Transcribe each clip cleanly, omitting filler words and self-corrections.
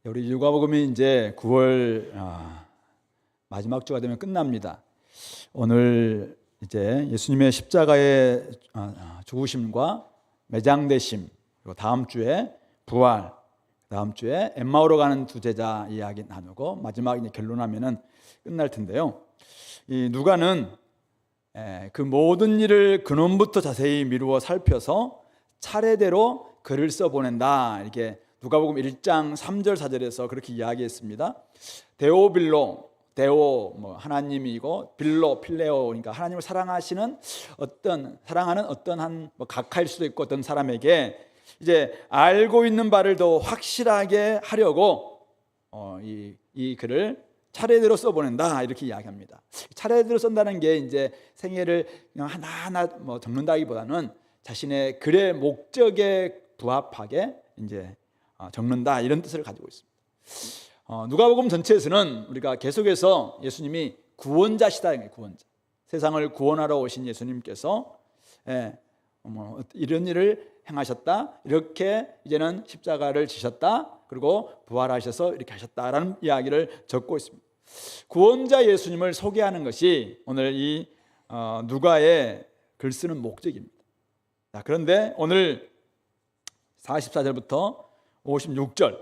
우리 누가복음이 이제 9월 마지막 주가 되면 끝납니다. 오늘 이제 예수님의 십자가의 죽으심과 매장되심, 그리고 다음 주에 부활, 다음 주에 엠마오로 가는 두 제자 이야기 나누고 마지막 이제 결론하면은 끝날 텐데요. 이 누가는 그 모든 일을 근원부터 자세히 미루어 살펴서 차례대로 글을 써보낸다. 이렇게 누가복음 1장 3절 4절에서 그렇게 이야기했습니다. 데오빌로, 데오 하나님이고 빌로 필레오, 그러니까 하나님을 사랑하시는 사랑하는 어떤 한 각하일 수도 있고 어떤 사람에게 이제 알고 있는 바를 더 확실하게 하려고 이 글을 차례대로 써보낸다 이렇게 이야기합니다. 차례대로 쓴다는 게 이제 생애를 그냥 하나하나 적는다기보다는 자신의 글의 목적에 부합하게 이제 적는다 이런 뜻을 가지고 있습니다. 누가복음 전체에서는 우리가 계속해서 예수님이 구원자시다, 구원자, 세상을 구원하러 오신 예수님께서 이런 일을 행하셨다, 이렇게 이제는 십자가를 지셨다, 그리고 부활하셔서 이렇게 하셨다라는 이야기를 적고 있습니다. 구원자 예수님을 소개하는 것이 오늘 이 누가의 글 쓰는 목적입니다. 그런데 오늘 44절부터 56절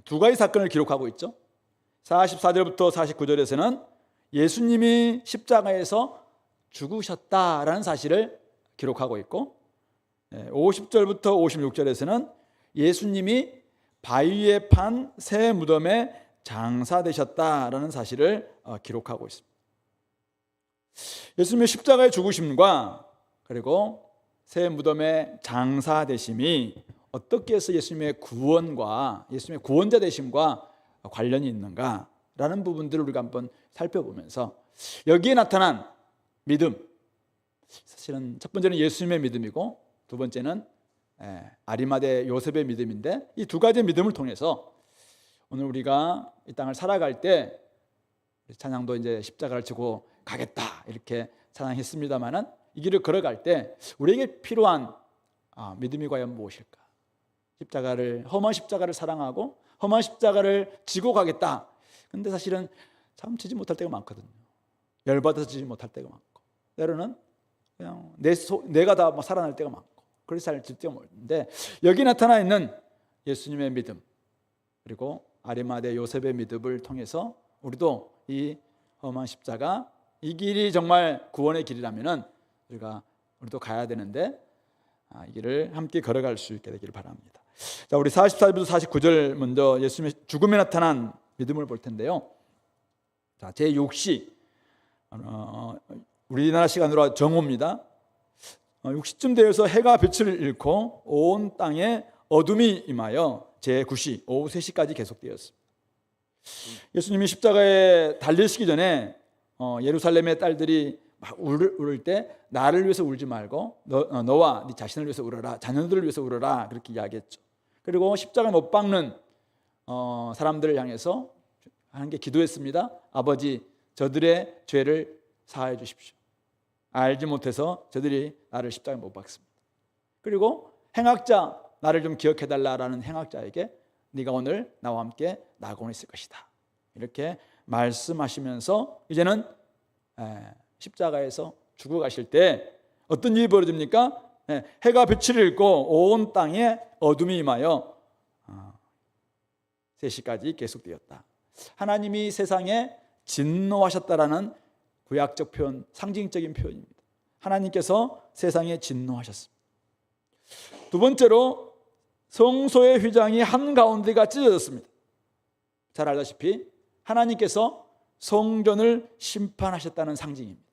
두 가지 사건을 기록하고 있죠. 44절부터 49절에서는 예수님이 십자가에서 죽으셨다라는 사실을 기록하고 있고, 50절부터 56절에서는 예수님이 바위에 판 새 무덤에 장사되셨다라는 사실을 기록하고 있습니다. 예수님의 십자가의 죽으심과 그리고 새 무덤의 장사되심이 어떻게 해서 예수님의 구원과 예수님의 구원자 되심과 관련이 있는가라는 부분들을 우리가 한번 살펴보면서 여기에 나타난 믿음, 사실은 첫 번째는 예수님의 믿음이고 두 번째는 아리마대 요셉의 믿음인데, 이 두 가지의 믿음을 통해서 오늘 우리가 이 땅을 살아갈 때 찬양도 이제 십자가를 지고 가겠다 이렇게 찬양했습니다만은 이 길을 걸어갈 때 우리에게 필요한 믿음이 과연 무엇일까? 험한 십자가를 사랑하고 험한 십자가를 지고 가겠다. 근데 사실은 참 지지 못할 때가 많거든요. 열받아서 지지 못할 때가 많고, 때로는 그냥 내가 다 살아날 때가 많고, 그래서 잘 질 때가 많은데, 여기 나타나 있는 예수님의 믿음 그리고 아리마대 요셉의 믿음을 통해서 우리도 이 험한 십자가, 이 길이 정말 구원의 길이라면은 우리도 가야 되는데 이 길을 함께 걸어갈 수 있게 되기를 바랍니다. 자, 우리 44절부터 49절 먼저 예수님의 죽음에 나타난 믿음을 볼 텐데요. 자, 제6시 우리나라 시간으로 정오입니다. 6시쯤 되어서 해가 빛을 잃고 온 땅에 어둠이 임하여 제9시 오후 3시까지 계속되었습니다. 예수님이 십자가에 달리시기 전에 예루살렘의 딸들이 막 울을 때 나를 위해서 울지 말고 너와 네 자신을 위해서 울어라, 자녀들을 위해서 울어라 그렇게 이야기했죠. 그리고 십자가에 못 박는 사람들을 향해서 하는 게 기도했습니다. 아버지, 저들의 죄를 사하여 주십시오. 알지 못해서 저들이 나를 십자가에 못 박습니다. 그리고 행악자, 나를 좀 기억해달라라는 행악자에게 네가 오늘 나와 함께 낙원에 있을 것이다 이렇게 말씀하시면서 이제는 십자가에서 죽어가실 때 어떤 일이 벌어집니까? 해가 빛을 잃고 온 땅에 어둠이 임하여 3시까지 계속되었다. 하나님이 세상에 진노하셨다라는 구약적 표현, 상징적인 표현입니다. 하나님께서 세상에 진노하셨습니다. 두 번째로 성소의 휘장이 한가운데가 찢어졌습니다. 잘 알다시피 하나님께서 성전을 심판하셨다는 상징입니다.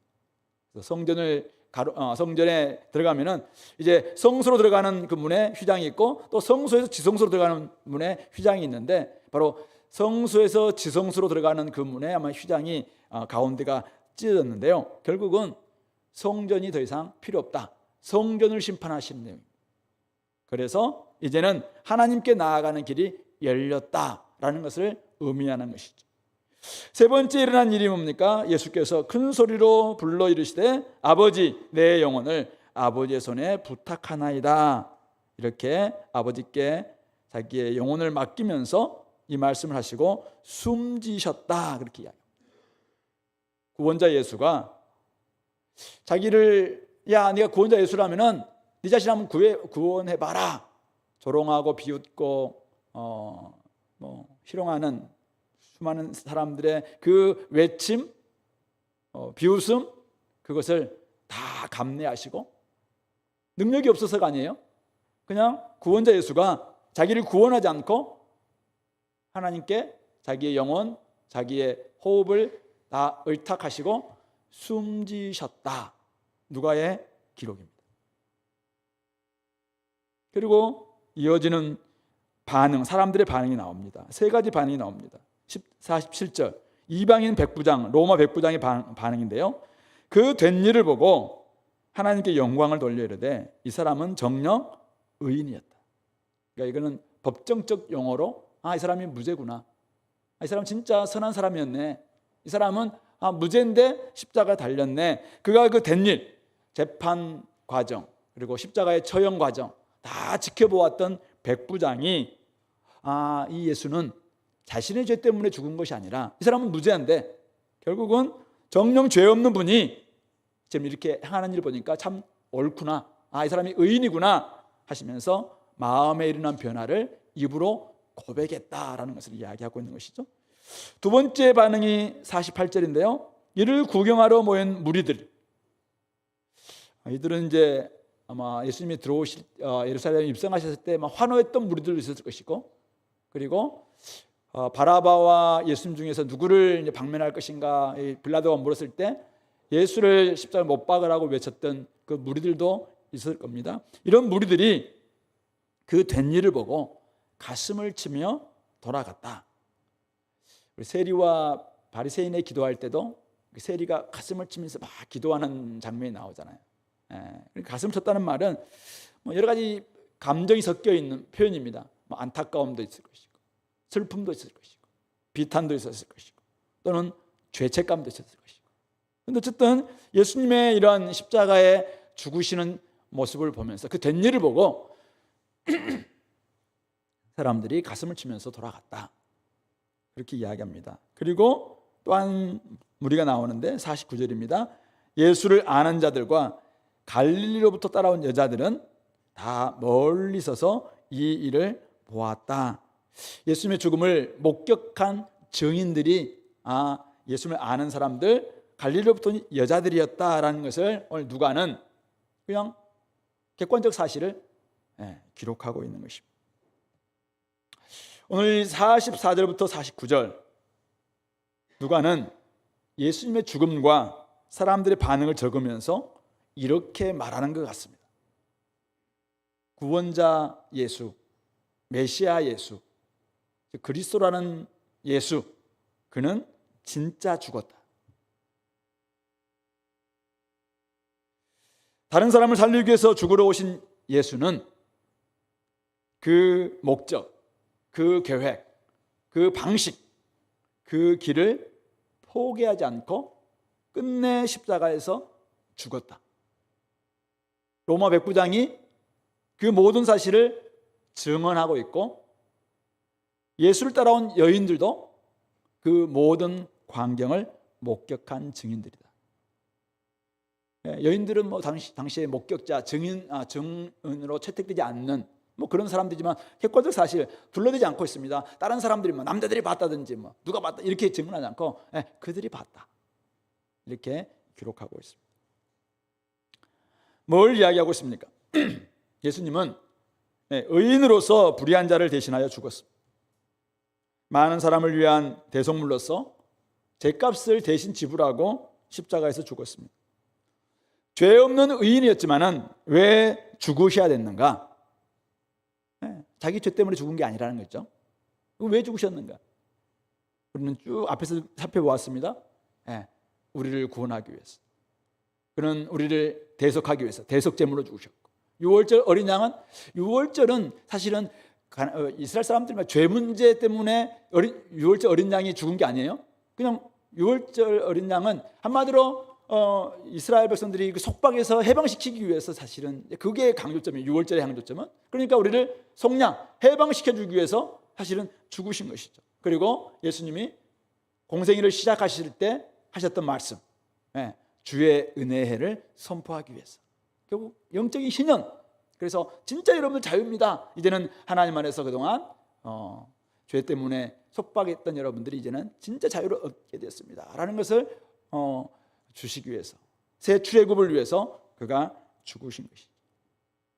성전에 들어가면은 이제 성소로 들어가는 그 문에 휘장이 있고, 또 성소에서 지성소로 들어가는 문에 휘장이 있는데, 바로 성소에서 지성소로 들어가는 그 문에 아마 휘장이 가운데가 찢어졌는데요. 결국은 성전이 더 이상 필요 없다, 성전을 심판하시는 내용입니다. 그래서 이제는 하나님께 나아가는 길이 열렸다라는 것을 의미하는 것이죠. 세 번째 일어난 일이 뭡니까? 예수께서 큰 소리로 불러 이르시되 아버지, 내 영혼을 아버지의 손에 부탁하나이다. 이렇게 아버지께 자기의 영혼을 맡기면서 이 말씀을 하시고 숨지셨다 그렇게 이야기합니다. 구원자 예수가 자기를 야 네가 구원자 예수라면은 네 자신 한번 구원해봐라. 조롱하고 비웃고 희롱하는 수많은 사람들의 그 외침, 비웃음, 그것을 다 감내하시고 능력이 없어서가 아니에요. 그냥 구원자 예수가 자기를 구원하지 않고 하나님께 자기의 영혼, 자기의 호흡을 다 의탁하시고 숨지셨다. 누가의 기록입니다. 그리고 이어지는 반응, 사람들의 반응이 나옵니다. 세 가지 반응이 나옵니다. 47절 이방인 백부장, 로마 백부장의 반응인데요. 그 된 일을 보고 하나님께 영광을 돌려 이르되 이 사람은 정녕 의인이었다. 그러니까 이거는 법정적 용어로 이 사람이 무죄구나. 이 사람 진짜 선한 사람이었네. 이 사람은 무죄인데 십자가에 달렸네. 그가 그 된 일, 재판 과정 그리고 십자가의 처형 과정 다 지켜보았던 백부장이 이 예수는 자신의 죄 때문에 죽은 것이 아니라 이 사람은 무죄한데 결국은 정녕 죄 없는 분이 지금 이렇게 행하는 일을 보니까 참 옳구나. 이 사람이 의인이구나 하시면서 마음에 일어난 변화를 입으로 고백했다라는 것을 이야기하고 있는 것이죠. 두 번째 반응이 48절인데요. 이를 구경하러 모인 무리들. 이들은 이제 아마 예수님이 들어오실 예루살렘에 입성하셨을 때 환호했던 무리들도 있었을 것이고, 그리고 바라바와 예수님 중에서 누구를 이제 방면할 것인가 빌라도가 물었을 때 예수를 십자가에 못 박으라고 외쳤던 그 무리들도 있을 겁니다. 이런 무리들이 그 된 일을 보고 가슴을 치며 돌아갔다. 우리 세리와 바리새인의 기도할 때도 세리가 가슴을 치면서 막 기도하는 장면이 나오잖아요. 가슴을 쳤다는 말은 여러 가지 감정이 섞여 있는 표현입니다. 안타까움도 있을 것이고, 슬픔도 있을 것이고, 비탄도 있었을 것이고, 또는 죄책감도 있었을 것이고. 그런데 어쨌든 예수님의 이런 십자가에 죽으시는 모습을 보면서 그 된 일을 보고 사람들이 가슴을 치면서 돌아갔다. 그렇게 이야기합니다. 그리고 또한 무리가 나오는데 49절입니다. 예수를 아는 자들과 갈릴리로부터 따라온 여자들은 다 멀리 서서 이 일을 보았다. 예수님의 죽음을 목격한 증인들이 예수님을 아는 사람들, 갈릴리로부터 온 여자들이었다라는 것을 오늘 누가는 그냥 객관적 사실을 기록하고 있는 것입니다. 오늘 44절부터 49절 누가는 예수님의 죽음과 사람들의 반응을 적으면서 이렇게 말하는 것 같습니다. 구원자 예수, 메시아 예수, 그리스도라는 예수, 그는 진짜 죽었다. 다른 사람을 살리기 위해서 죽으러 오신 예수는 그 목적, 그 계획, 그 방식, 그 길을 포기하지 않고 끝내 십자가에서 죽었다. 로마 백부장이 그 모든 사실을 증언하고 있고 예수를 따라온 여인들도 그 모든 광경을 목격한 증인들이다. 여인들은 당시의 목격자, 증인으로 채택되지 않는 그런 사람들이지만 객관적 사실 둘러대지 않고 있습니다. 다른 사람들이 남자들이 봤다든지 누가 봤다 이렇게 증언하지 않고 그들이 봤다 이렇게 기록하고 있습니다. 뭘 이야기하고 있습니까? 예수님은 의인으로서 불의한 자를 대신하여 죽었습니다. 많은 사람을 위한 대속물로서 죄값을 대신 지불하고 십자가에서 죽었습니다. 죄 없는 의인이었지만은 왜 죽으셔야 됐는가? 자기 죄 때문에 죽은 게 아니라는 거죠. 왜 죽으셨는가? 우리는 쭉 앞에서 살펴보았습니다. 우리를 구원하기 위해서. 그는 우리를 대속하기 위해서 대속제물로 죽으셨고, 유월절 어린 양은, 유월절은 사실은 이스라엘 사람들이 죄 문제 때문에 유월절 어린 양이 죽은 게 아니에요. 그냥 유월절 어린 양은 한마디로 이스라엘 백성들이 그 속박에서 해방시키기 위해서 사실은 그게 강조점이에요. 유월절의 강조점은. 그러니까 우리를 속량 해방시켜주기 위해서 사실은 죽으신 것이죠. 그리고 예수님이 공생애를 시작하실 때 하셨던 말씀, 주의 은혜의 해를 선포하기 위해서. 결국 영적인 신현. 그래서 진짜 여러분들 자유입니다. 이제는 하나님 안에서 그동안 죄 때문에 속박했던 여러분들이 이제는 진짜 자유를 얻게 됐습니다 라는 것을 주시기 위해서, 새 출애굽을 위해서 그가 죽으신 것이죠.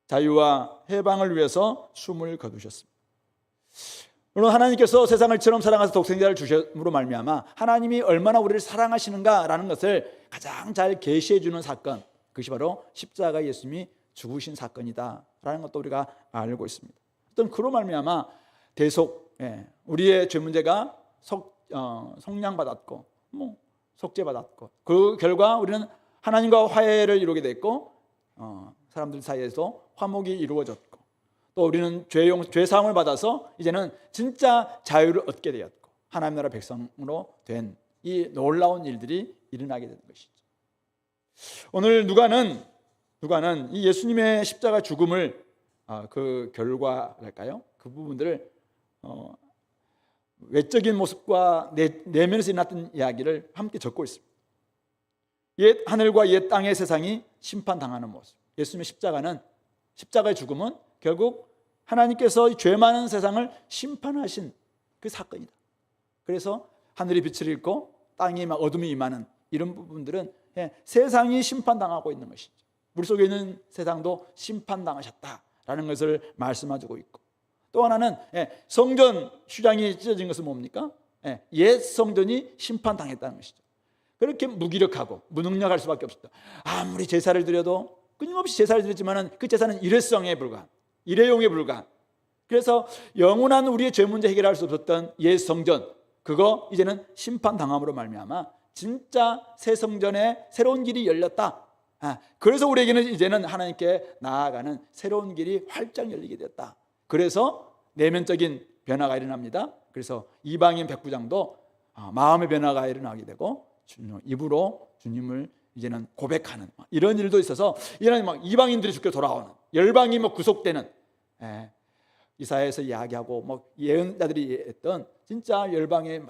자유와 해방을 위해서 숨을 거두셨습니다. 물론 하나님께서 세상을 처럼 사랑하사 독생자를 주심으로 말미암아 하나님이 얼마나 우리를 사랑하시는가라는 것을 가장 잘 계시해 주는 사건, 그것이 바로 십자가 예수님이 죽으신 사건이다라는 것도 우리가 알고 있습니다. 어떤 그로 말미암아 대속, 우리의 죄 문제가 속량받았고 속죄받았고, 그 결과 우리는 하나님과 화해를 이루게 됐고, 사람들 사이에서 화목이 이루어졌고, 또 우리는 죄 사함을 받아서 이제는 진짜 자유를 얻게 되었고 하나님 나라 백성으로 된 이 놀라운 일들이 일어나게 되는 것이죠. 오늘 누가는 이 예수님의 십자가 죽음을 그 결과랄까요? 그 부분들을 외적인 모습과 내면에서 일어났던 이야기를 함께 적고 있습니다. 옛 하늘과 옛 땅의 세상이 심판당하는 모습. 예수님의 십자가의 죽음은 결국 하나님께서 죄 많은 세상을 심판하신 그 사건이다. 그래서 하늘이 빛을 잃고 땅이 막 어둠이 임하는 이런 부분들은 세상이 심판당하고 있는 것이죠. 우리 속에 있는 세상도 심판당하셨다라는 것을 말씀하고 있고, 또 하나는 성전 휴장이 찢어진 것은 뭡니까? 옛 성전이 심판당했다는 것이죠. 그렇게 무기력하고 무능력할 수밖에 없었다. 아무리 제사를 드려도 끊임없이 제사를 드렸지만 그 제사는 일회성에 불과한, 일회용에 불과한, 그래서 영원한 우리의 죄 문제 해결할 수 없었던 옛 성전, 그거 이제는 심판당함으로 말미암아 진짜 새 성전에 새로운 길이 열렸다. 그래서 우리에게는 이제는 하나님께 나아가는 새로운 길이 활짝 열리게 됐다. 그래서 내면적인 변화가 일어납니다. 그래서 이방인 백부장도 마음의 변화가 일어나게 되고 입으로 주님을 이제는 고백하는 이런 일도 있어서, 이런 막 이방인들이 주께 돌아오는, 열방이 구속되는, 이사야에서 이야기하고 예언자들이 했던 진짜 열방에 막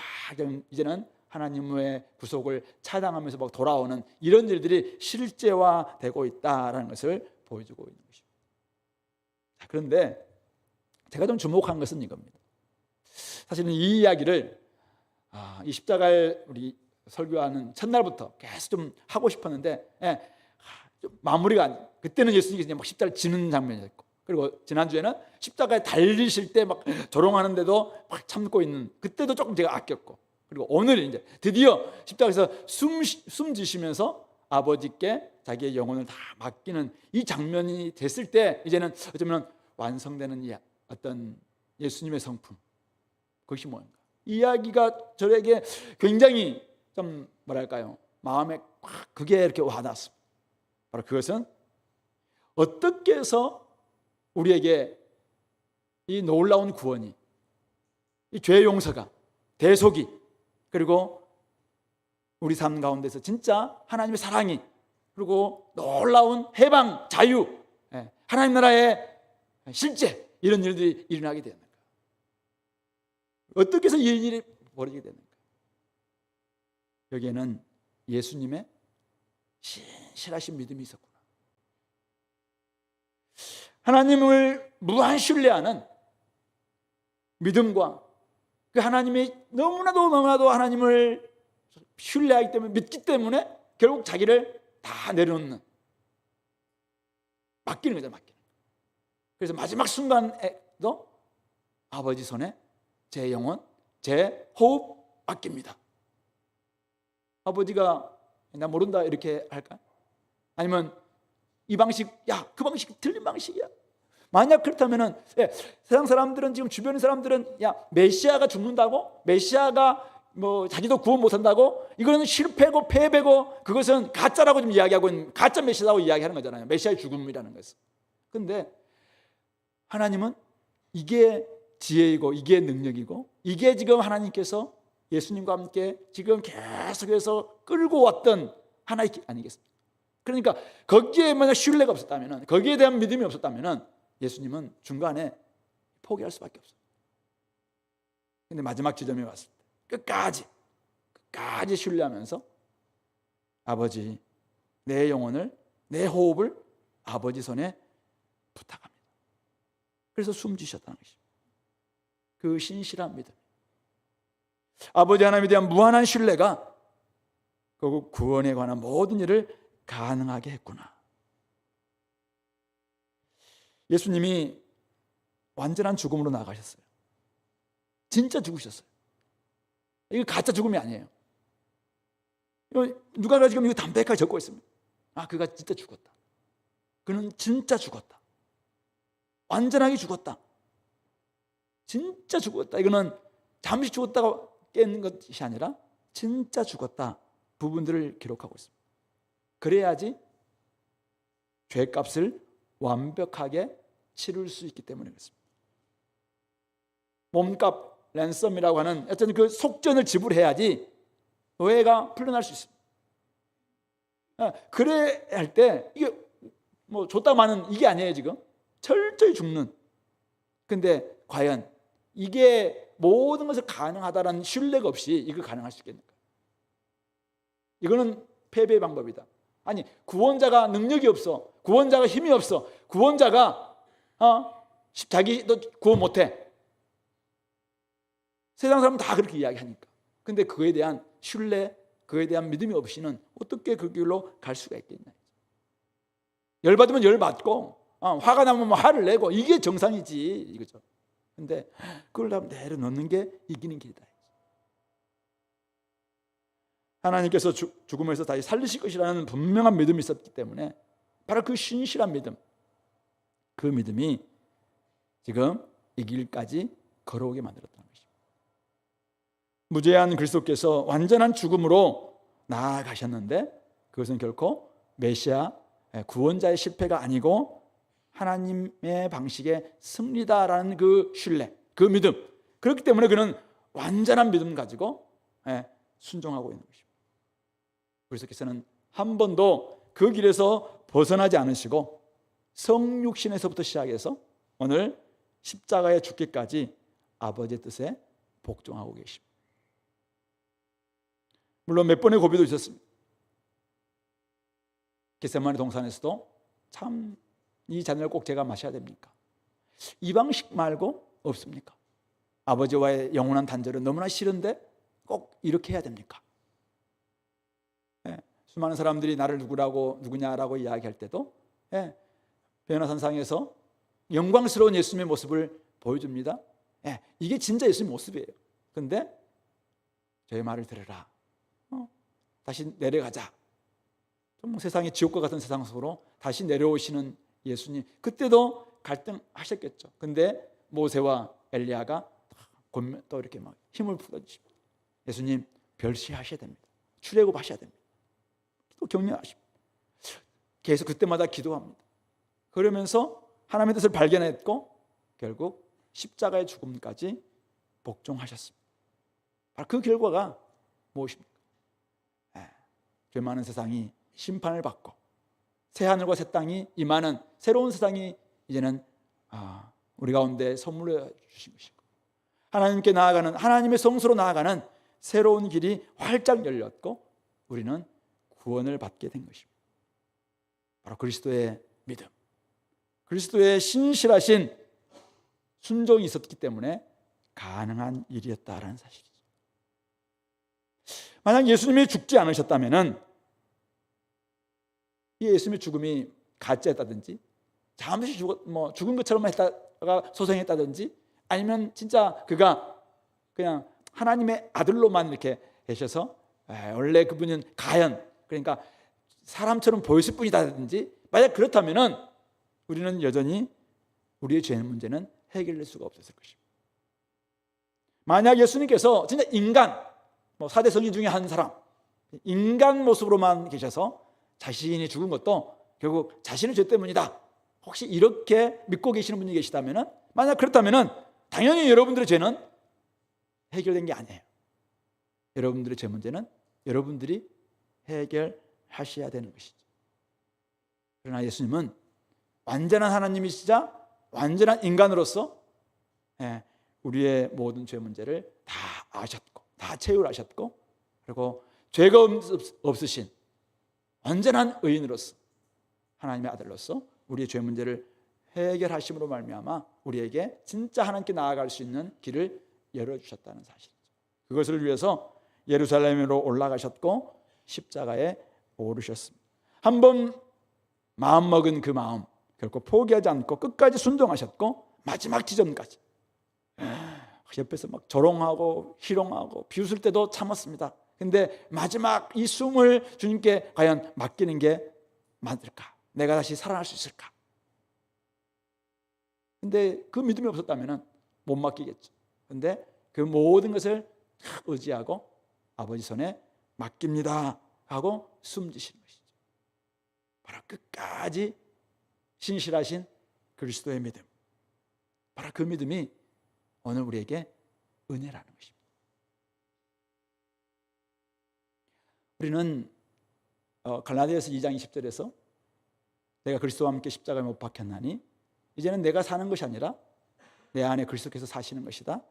이제는 하나님의 구속을 찬양하면서 돌아오는 이런 일들이 실제화되고 있다라는 것을 보여주고 있는 것입니다. 그런데 제가 좀 주목한 것은 이겁니다. 사실은 이 이야기를 이 십자가를 우리 설교하는 첫날부터 계속 좀 하고 싶었는데 좀 마무리가 안 돼요. 그때는 예수님께서 막 십자가를 지는 장면이었고, 그리고 지난주에는 십자가에 달리실 때 막 조롱하는데도 막 참고 있는, 그때도 조금 제가 아꼈고, 그리고 오늘 이제 드디어 십자가에서 숨 지시면서 아버지께 자기의 영혼을 다 맡기는 이 장면이 됐을 때 이제는 어쩌면 완성되는 어떤 예수님의 성품, 그것이 뭔가, 이야기가 저에게 굉장히 좀 뭐랄까요, 마음에 확 그게 이렇게 와닿았습니다. 바로 그것은 어떻게 해서 우리에게 이 놀라운 구원이, 이 죄 용서가, 대속이, 그리고 우리 삶 가운데서 진짜 하나님의 사랑이, 그리고 놀라운 해방, 자유, 하나님 나라의 실제, 이런 일들이 일어나게 되는가? 어떻게 해서 이 일이 벌어지게 되는가? 여기에는 예수님의 신실하신 믿음이 있었구나. 하나님을 무한 신뢰하는 믿음과 그 하나님이 너무나도 하나님을 신뢰하기 때문에, 믿기 때문에 결국 자기를 다 내려놓는, 맡기는 거죠, 맡기는. 그래서 마지막 순간에도 아버지 손에 제 영혼, 제 호흡 맡깁니다. 아버지가 나 모른다 이렇게 할까? 아니면 이 방식, 그 방식 틀린 방식이야. 만약 그렇다면은 세상 사람들은, 지금 주변의 사람들은 메시아가 죽는다고, 메시아가 자기도 구원 못한다고, 이거는 실패고 패배고 그것은 가짜라고 좀 이야기하고 있는, 가짜 메시아라고 이야기하는 거잖아요. 메시아의 죽음이라는 것은. 그런데 하나님은 이게 지혜이고 이게 능력이고 이게 지금 하나님께서 예수님과 함께 지금 계속해서 끌고 왔던 하나의 길 아니겠습니까? 그러니까 거기에 만약 신뢰가 없었다면, 거기에 대한 믿음이 없었다면 예수님은 중간에 포기할 수밖에 없어요. 근데 마지막 지점에 왔을 때 끝까지 신뢰하면서 아버지, 내 영혼을, 내 호흡을 아버지 손에 부탁합니다. 그래서 숨지셨다는 것입니다. 그 신실한 믿음, 아버지 하나님에 대한 무한한 신뢰가 결국 구원에 관한 모든 일을 가능하게 했구나. 예수님이 완전한 죽음으로 나가셨어요. 진짜 죽으셨어요. 이거 가짜 죽음이 아니에요. 누가가 지금 이거 담백하게 적고 있습니다. 그가 진짜 죽었다. 그는 진짜 죽었다. 완전하게 죽었다. 진짜 죽었다. 이거는 잠시 죽었다가 깨는 것이 아니라 진짜 죽었다 부분들을 기록하고 있습니다. 그래야지 죄값을 완벽하게 치를 수 있기 때문에 그렇습니다. 몸값, 랜섬이라고 하는 어떤 그 속전을 지불해야지 오해가 풀려날 수 있습니다. 그래 할 때 이게 뭐 줬다 마는 이게 아니에요. 지금 철저히 죽는. 근데 과연 이게 모든 것을 가능하다라는 신뢰가 없이 이거 가능할 수 있겠는가? 이거는 패배의 방법이다. 아니, 구원자가 능력이 없어, 구원자가 힘이 없어, 구원자가 자기도 구원 못해. 세상 사람은 다 그렇게 이야기하니까. 근데 그에 대한 신뢰, 그에 대한 믿음이 없이는 어떻게 그 길로 갈 수가 있겠냐. 열받으면 열받고, 화가 나면 뭐 화를 내고, 이게 정상이지, 이거죠. 근데 그걸 다 내려놓는 게 이기는 길이다. 하나님께서 죽음에서 다시 살리실 것이라는 분명한 믿음이 있었기 때문에 바로 그 신실한 믿음, 그 믿음이 지금 이 길까지 걸어오게 만들었다는 것입니다. 무죄한 그리스도께서 완전한 죽음으로 나아가셨는데 그것은 결코 메시아 구원자의 실패가 아니고 하나님의 방식의 승리다라는 그 신뢰, 그 믿음, 그렇기 때문에 그는 완전한 믿음 가지고 순종하고 있는 것입니다. 그리스도께서는 한 번도 그 길에서 벗어나지 않으시고 성육신에서부터 시작해서 오늘 십자가에 죽기까지 아버지의 뜻에 복종하고 계십니다. 물론 몇 번의 고비도 있었습니다. 겟세마네 동산에서도 참 이 잔을 꼭 제가 마셔야 됩니까? 이 방식 말고 없습니까? 아버지와의 영원한 단절은 너무나 싫은데 꼭 이렇게 해야 됩니까? 수많은 사람들이 나를 누구냐라고 이야기할 때도 변화산상에서 영광스러운 예수님의 모습을 보여줍니다. 이게 진짜 예수님의 모습이에요. 그런데 저의 말을 들으라. 다시 내려가자. 좀 세상이 지옥과 같은 세상 속으로 다시 내려오시는 예수님. 그때도 갈등하셨겠죠. 근데 모세와 엘리야가 또 이렇게 막 힘을 풀어주십니다. 예수님 별시하셔야 됩니다. 출애굽하셔야 됩니다. 또 격려하십니다. 계속 그때마다 기도합니다. 그러면서 하나님의 뜻을 발견했고 결국 십자가의 죽음까지 복종하셨습니다. 바로 그 결과가 무엇입니까? 죄 많은 세상이 심판을 받고 새하늘과 새 땅이 임하는 새로운 세상이 이제는 우리 가운데 선물해 주신 것이고 하나님께 나아가는, 하나님의 성소로 나아가는 새로운 길이 활짝 열렸고 우리는 구원을 받게 된 것입니다. 바로 그리스도의 믿음, 그리스도의 신실하신 순종이 있었기 때문에 가능한 일이었다라는 사실이죠. 만약 예수님이 죽지 않으셨다면 이 예수님의 죽음이 가짜였다든지 잠시 죽은 것처럼 했다가 소생했다든지 아니면 진짜 그가 그냥 하나님의 아들로만 이렇게 계셔서 원래 그분은 가연, 그러니까 사람처럼 보였을 뿐이다든지 만약 그렇다면은 우리는 여전히 우리의 죄 문제는 해결될 수가 없었을 것입니다. 만약 예수님께서 진짜 인간, 사대 성인 중에 한 사람, 인간 모습으로만 계셔서 자신이 죽은 것도 결국 자신의 죄 때문이다, 혹시 이렇게 믿고 계시는 분이 계시다면, 만약 그렇다면 당연히 여러분들의 죄는 해결된 게 아니에요. 여러분들의 죄 문제는 여러분들이 해결하셔야 되는 것이죠. 그러나 예수님은 완전한 하나님이시자 완전한 인간으로서 우리의 모든 죄 문제를 아셨고 다 채울하셨고 그리고 죄가 없으신 온전한 의인으로서 하나님의 아들로서 우리의 죄 문제를 해결하심으로 말미암아 우리에게 진짜 하나님께 나아갈 수 있는 길을 열어주셨다는 사실이죠. 그것을 위해서 예루살렘으로 올라가셨고 십자가에 오르셨습니다. 한번 마음먹은 그 마음 결코 포기하지 않고 끝까지 순종하셨고 마지막 지점까지 옆에서 막 조롱하고 희롱하고 비웃을 때도 참았습니다. 근데 마지막 이 숨을 주님께 과연 맡기는 게 맞을까? 내가 다시 살아날 수 있을까? 근데 그 믿음이 없었다면 못 맡기겠죠. 근데 그 모든 것을 의지하고 아버지 손에 맡깁니다 하고 숨지시는 것이죠. 바로 끝까지 신실하신 그리스도의 믿음, 바로 그 믿음이 오늘 우리에게 은혜라는 것입니다. 우리는 갈라디아서 2장 20절에서 내가 그리스도와 함께 십자가에 못 박혔나니 이제는 내가 사는 것이 아니라 내 안에 그리스도께서 사시는 것이다.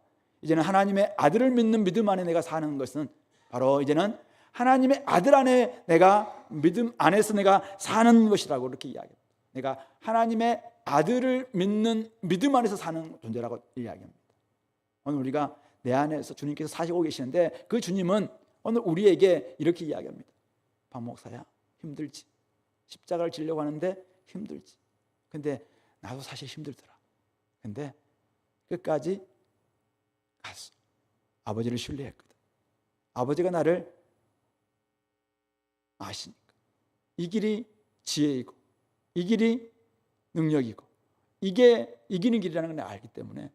이제는 하나님의 아들을 믿는 믿음 안에 내가 사는 것은 바로 이제는 하나님의 아들 안에 내가 믿음 안에서 내가 사는 것이라고 이렇게 이야기합니다. 내가 하나님의 아들을 믿는 믿음 안에서 사는 존재라고 이야기합니다. 오늘 우리가 내 안에서 주님께서 사시고 계시는데 그 주님은 오늘 우리에게 이렇게 이야기합니다. 박 목사야 힘들지, 십자가를 지려고 하는데 힘들지. 근데 나도 사실 힘들더라. 근데 끝까지 갔어. 아버지를 신뢰했거든. 아버지가 나를 아시니까. 이 길이 지혜이고 이 길이 능력이고 이게 이기는 길이라는 걸 내가 알기 때문에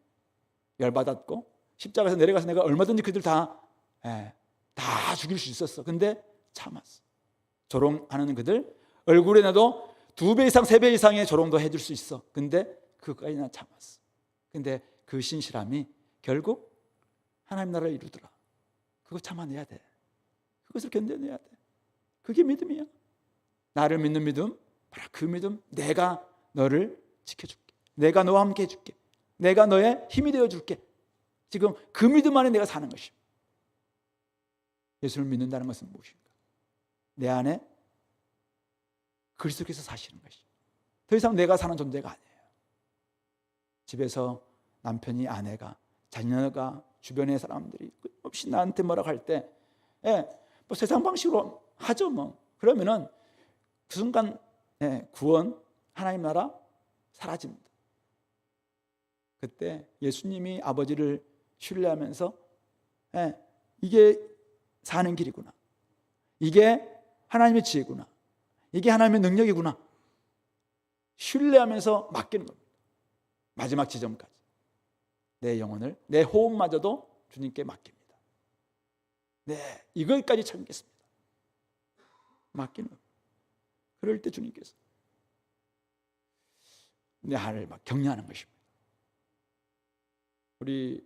열받았고 십자가에서 내려가서 내가 얼마든지 그들 다 죽일 수 있었어. 근데 참았어. 조롱하는 그들 얼굴에 나도 2배 이상 3배 이상의 조롱도 해줄 수 있어. 근데 그것까지 난 참았어. 근데 그 신실함이 결국 하나님 나라를 이루더라. 그거 참아내야 돼. 그것을 견뎌내야 돼. 그게 믿음이야. 나를 믿는 믿음, 바로 그 믿음. 내가 너를 지켜줄게. 내가 너와 함께 해줄게. 내가 너의 힘이 되어줄게. 지금 그 믿음 안에 내가 사는 것입니다. 예수를 믿는다는 것은 무엇인가? 내 안에 그리스도께서 사시는 것이죠. 더 이상 내가 사는 존재가 아니에요. 집에서 남편이, 아내가, 자녀가, 주변의 사람들이 없이 나한테 뭐라고 할 때 뭐 세상 방식으로 하죠. 뭐 그러면은 그 순간 구원, 하나님 나라 사라집니다. 그때 예수님이 아버지를 신뢰하면서 이게 사는 길이구나, 이게 하나님의 지혜구나, 이게 하나님의 능력이구나 신뢰하면서 맡기는 겁니다. 마지막 지점까지 내 영혼을, 내 호흡마저도 주님께 맡깁니다. 이것까지 참겠습니다. 맡기는 겁니다. 그럴 때 주님께서 나를 막 격려하는 것입니다. 우리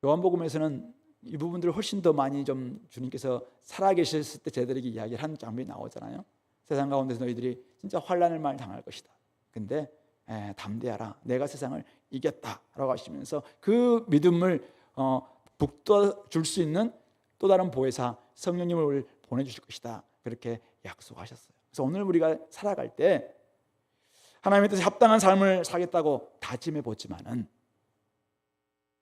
요한복음에서는 이 부분들을 훨씬 더 많이 좀 주님께서 살아계셨을 때 저희들에게 이야기를 하는 장면이 나오잖아요. 세상 가운데서 너희들이 진짜 환난을 많이 당할 것이다. 근데 담대하라, 내가 세상을 이겼다라고 하시면서 그 믿음을 북돋줄 수 있는 또 다른 보혜사 성령님을 보내주실 것이다, 그렇게 약속하셨어요. 그래서 오늘 우리가 살아갈 때 하나님의 뜻에 합당한 삶을 살겠다고 다짐해 보지만은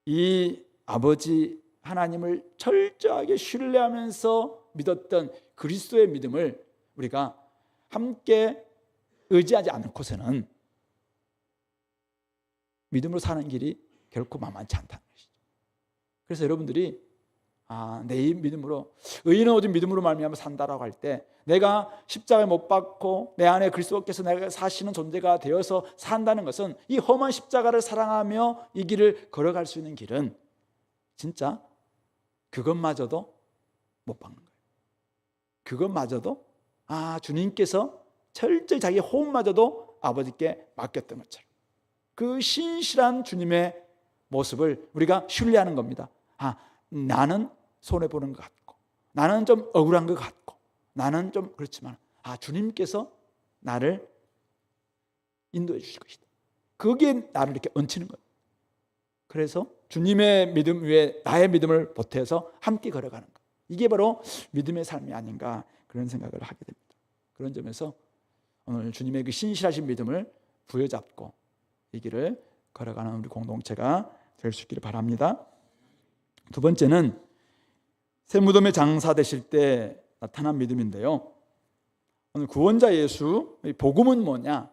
이 아버지 하나님을 철저하게 신뢰하면서 믿었던 그리스도의 믿음을 우리가 함께 의지하지 않고서는 믿음으로 사는 길이 결코 만만치 않다는 것이죠. 그래서 여러분들이 내 믿음으로, 의인은 오직 믿음으로 말미암아 산다라고 할 때 내가 십자가에 못 박고 내 안에 그리스도께서 내가 사시는 존재가 되어서 산다는 것은 이 험한 십자가를 사랑하며 이 길을 걸어갈 수 있는 길은 진짜 그것마저도 못 박는 거예요. 그것마저도 주님께서 철저히 자기 호흡마저도 아버지께 맡겼던 것처럼 그 신실한 주님의 모습을 우리가 신뢰하는 겁니다. 나는 손해보는 것 같고, 나는 좀 억울한 것 같고, 나는 좀 그렇지만 주님께서 나를 인도해 주실 것이다. 그게 나를 이렇게 얹히는 거예요. 그래서 주님의 믿음 위에 나의 믿음을 보태서 함께 걸어가는 것, 이게 바로 믿음의 삶이 아닌가 그런 생각을 하게 됩니다. 그런 점에서 오늘 주님의 그 신실하신 믿음을 부여잡고 이 길을 걸어가는 우리 공동체가 될 수 있기를 바랍니다. 두 번째는 새 무덤에 장사 되실 때 나타난 믿음인데요. 오늘 구원자 예수, 복음은 뭐냐?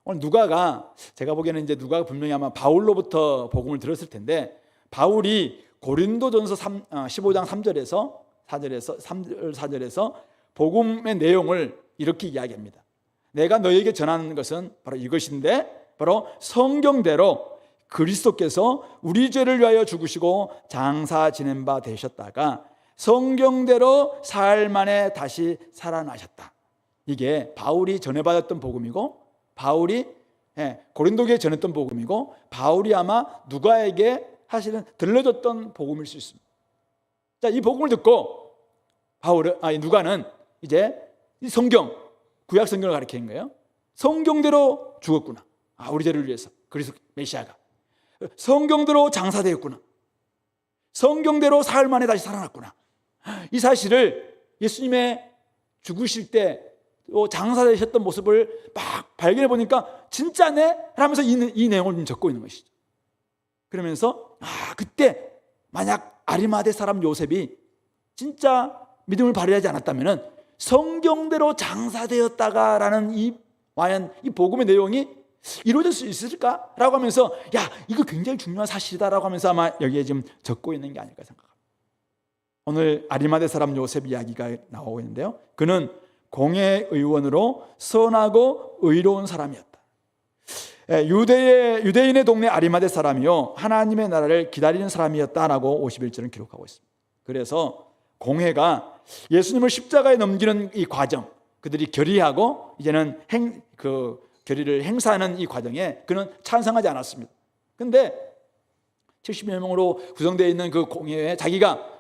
오늘 누가가, 제가 보기에는 이제 누가가 분명히 아마 바울로부터 복음을 들었을 텐데, 바울이 고린도전서 15장 3절에서 4절에서 복음의 내용을 이렇게 이야기합니다. 내가 너에게 전하는 것은 바로 이것인데, 바로 성경대로 그리스도께서 우리 죄를 위하여 죽으시고 장사 지낸 바 되셨다가 성경대로 사흘 만에 다시 살아나셨다. 이게 바울이 전해받았던 복음이고, 바울이 고린도교에 전했던 복음이고, 바울이 아마 누가에게 사실은 들려줬던 복음일 수 있습니다. 자, 이 복음을 듣고 누가는 이제 이 성경, 구약 성경을 가리키는 거예요. 성경대로 죽었구나. 우리 죄를 위해서 그리스도 메시아가 성경대로 장사되었구나. 성경대로 사흘 만에 다시 살아났구나. 이 사실을 예수님의 죽으실 때 장사되셨던 모습을 막 발견해 보니까 진짜네? 하면서 이 내용을 적고 있는 것이죠. 그러면서 그때 만약 아리마대 사람 요셉이 진짜 믿음을 발휘하지 않았다면 성경대로 장사되었다가라는 과연 이 복음의 내용이 이루어질 수 있을까라고 하면서 이거 굉장히 중요한 사실이다라고 하면서 아마 여기에 지금 적고 있는 게 아닐까 생각합니다. 오늘 아리마대 사람 요셉 이야기가 나오고 있는데요. 그는 공회 의원으로 선하고 의로운 사람이었다. 유대인의 동네 아리마대 사람이요 하나님의 나라를 기다리는 사람이었다라고 51절은 기록하고 있습니다. 그래서 공회가 예수님을 십자가에 넘기는 이 과정, 그들이 결의하고 이제는 결의를 행사하는 이 과정에 그는 찬성하지 않았습니다. 그런데 70여 명으로 구성되어 있는 그 공회에 자기가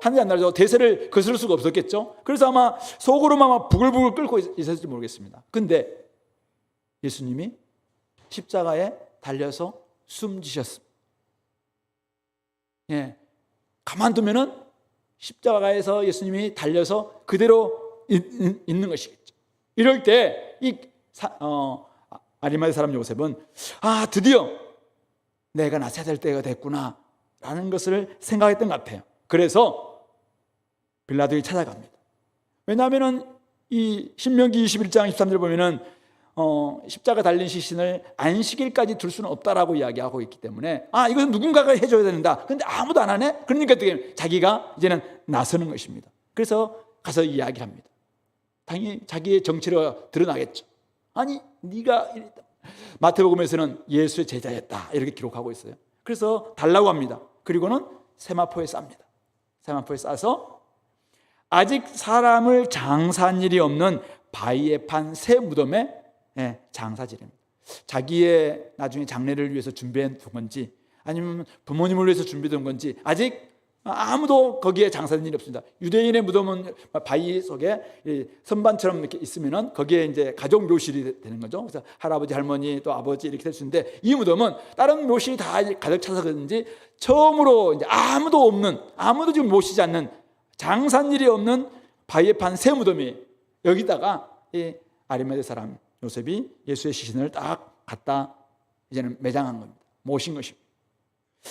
하늘이 안 날아서 대세를 거스를 수가 없었겠죠. 그래서 아마 속으로만 아마 부글부글 끓고 있었을지 모르겠습니다. 근데 예수님이 십자가에 달려서 숨지셨습니다. 가만두면은 십자가에서 예수님이 달려서 그대로 있는 것이겠죠. 이럴 때 아리마대 사람 요셉은 드디어 내가 나서야 될 때가 됐구나 라는 것을 생각했던 것 같아요. 그래서 빌라도에게 찾아갑니다. 왜냐하면 이 신명기 21장 13절 보면은 십자가 달린 시신을 안식일까지 둘 수는 없다라고 이야기하고 있기 때문에 이것은 누군가가 해줘야 된다. 그런데 아무도 안 하네. 그러니까 자기가 이제는 나서는 것입니다. 그래서 가서 이야기를 합니다. 당연히 자기의 정체가 드러나겠죠. 네가 마태복음에서는 예수의 제자였다 이렇게 기록하고 있어요. 그래서 달라고 합니다. 그리고는 세마포에 쌉니다. 세마포에 싸서 아직 사람을 장사한 일이 없는 바위에 판 새 무덤에 장사지냅니다. 자기의 나중에 장례를 위해서 준비해 둔 건지 아니면 부모님을 위해서 준비해 건지 아직 아무도 거기에 장사된 일이 없습니다. 유대인의 무덤은 바위 속에 선반처럼 이렇게 있으면은 거기에 이제 가족 묘실이 되는 거죠. 그래서 할아버지, 할머니, 또 아버지 이렇게 될 수 있는데 이 무덤은 다른 묘실이 다 가득 차서 그런지 처음으로 이제 아무도 지금 모시지 않는 장사한 일이 없는 바위에 판 새 무덤이 여기다가 이 아리마대 사람 요셉이 예수의 시신을 딱 갖다 이제는 매장한 겁니다. 모신 것입니다.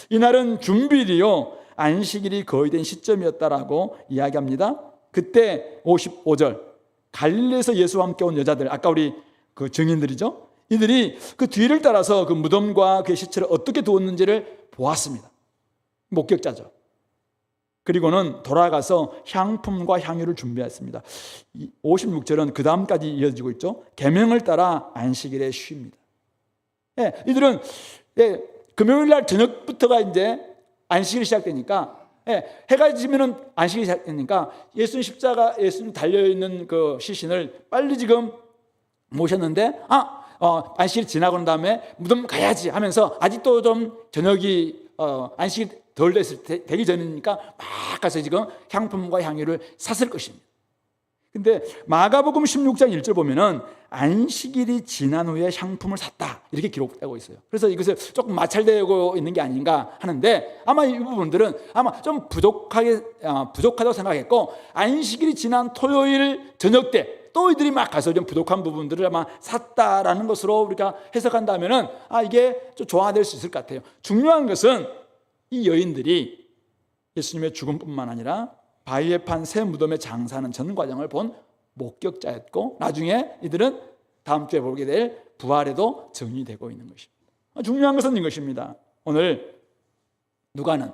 이날은 준비일이요 안식일이 거의 된 시점이었다라고 이야기합니다. 그때 55절 갈릴리에서 예수와 함께 온 여자들, 아까 우리 그 증인들이죠. 이들이 그 뒤를 따라서 그 무덤과 그 시체를 어떻게 두었는지를 보았습니다. 목격자죠. 그리고는 돌아가서 향품과 향유를 준비했습니다. 56절은 그 다음까지 이어지고 있죠. 계명을 따라 안식일에 쉽니다. 이들은 금요일 날 저녁부터가 이제 안식일이 시작되니까 해가 지면은 안식일이 시작되니까 예수님 달려있는 그 시신을 빨리 지금 모셨는데 안식일 지나고 난 다음에 무덤 가야지 하면서 아직도 좀 저녁이 안식일 덜 되기 전이니까 막 가서 지금 향품과 향유를 샀을 것입니다. 근데 마가복음 16장 1절 보면은 안식일이 지난 후에 향품을 샀다 이렇게 기록되고 있어요. 그래서 이것을 조금 마찰되고 있는 게 아닌가 하는데 아마 이 부분들은 아마 좀 부족하다고 생각했고 안식일이 지난 토요일 저녁 때 또 이들이 막 가서 좀 부족한 부분들을 아마 샀다라는 것으로 우리가 해석한다면은 이게 좀 조화될 수 있을 것 같아요. 중요한 것은 이 여인들이 예수님의 죽음뿐만 아니라 바위에 판 새 무덤에 장사하는 전 과정을 본 목격자였고 나중에 이들은 다음 주에 보게 될 부활에도 정의되고 있는 것입니다. 중요한 것은 이것입니다. 오늘 누가는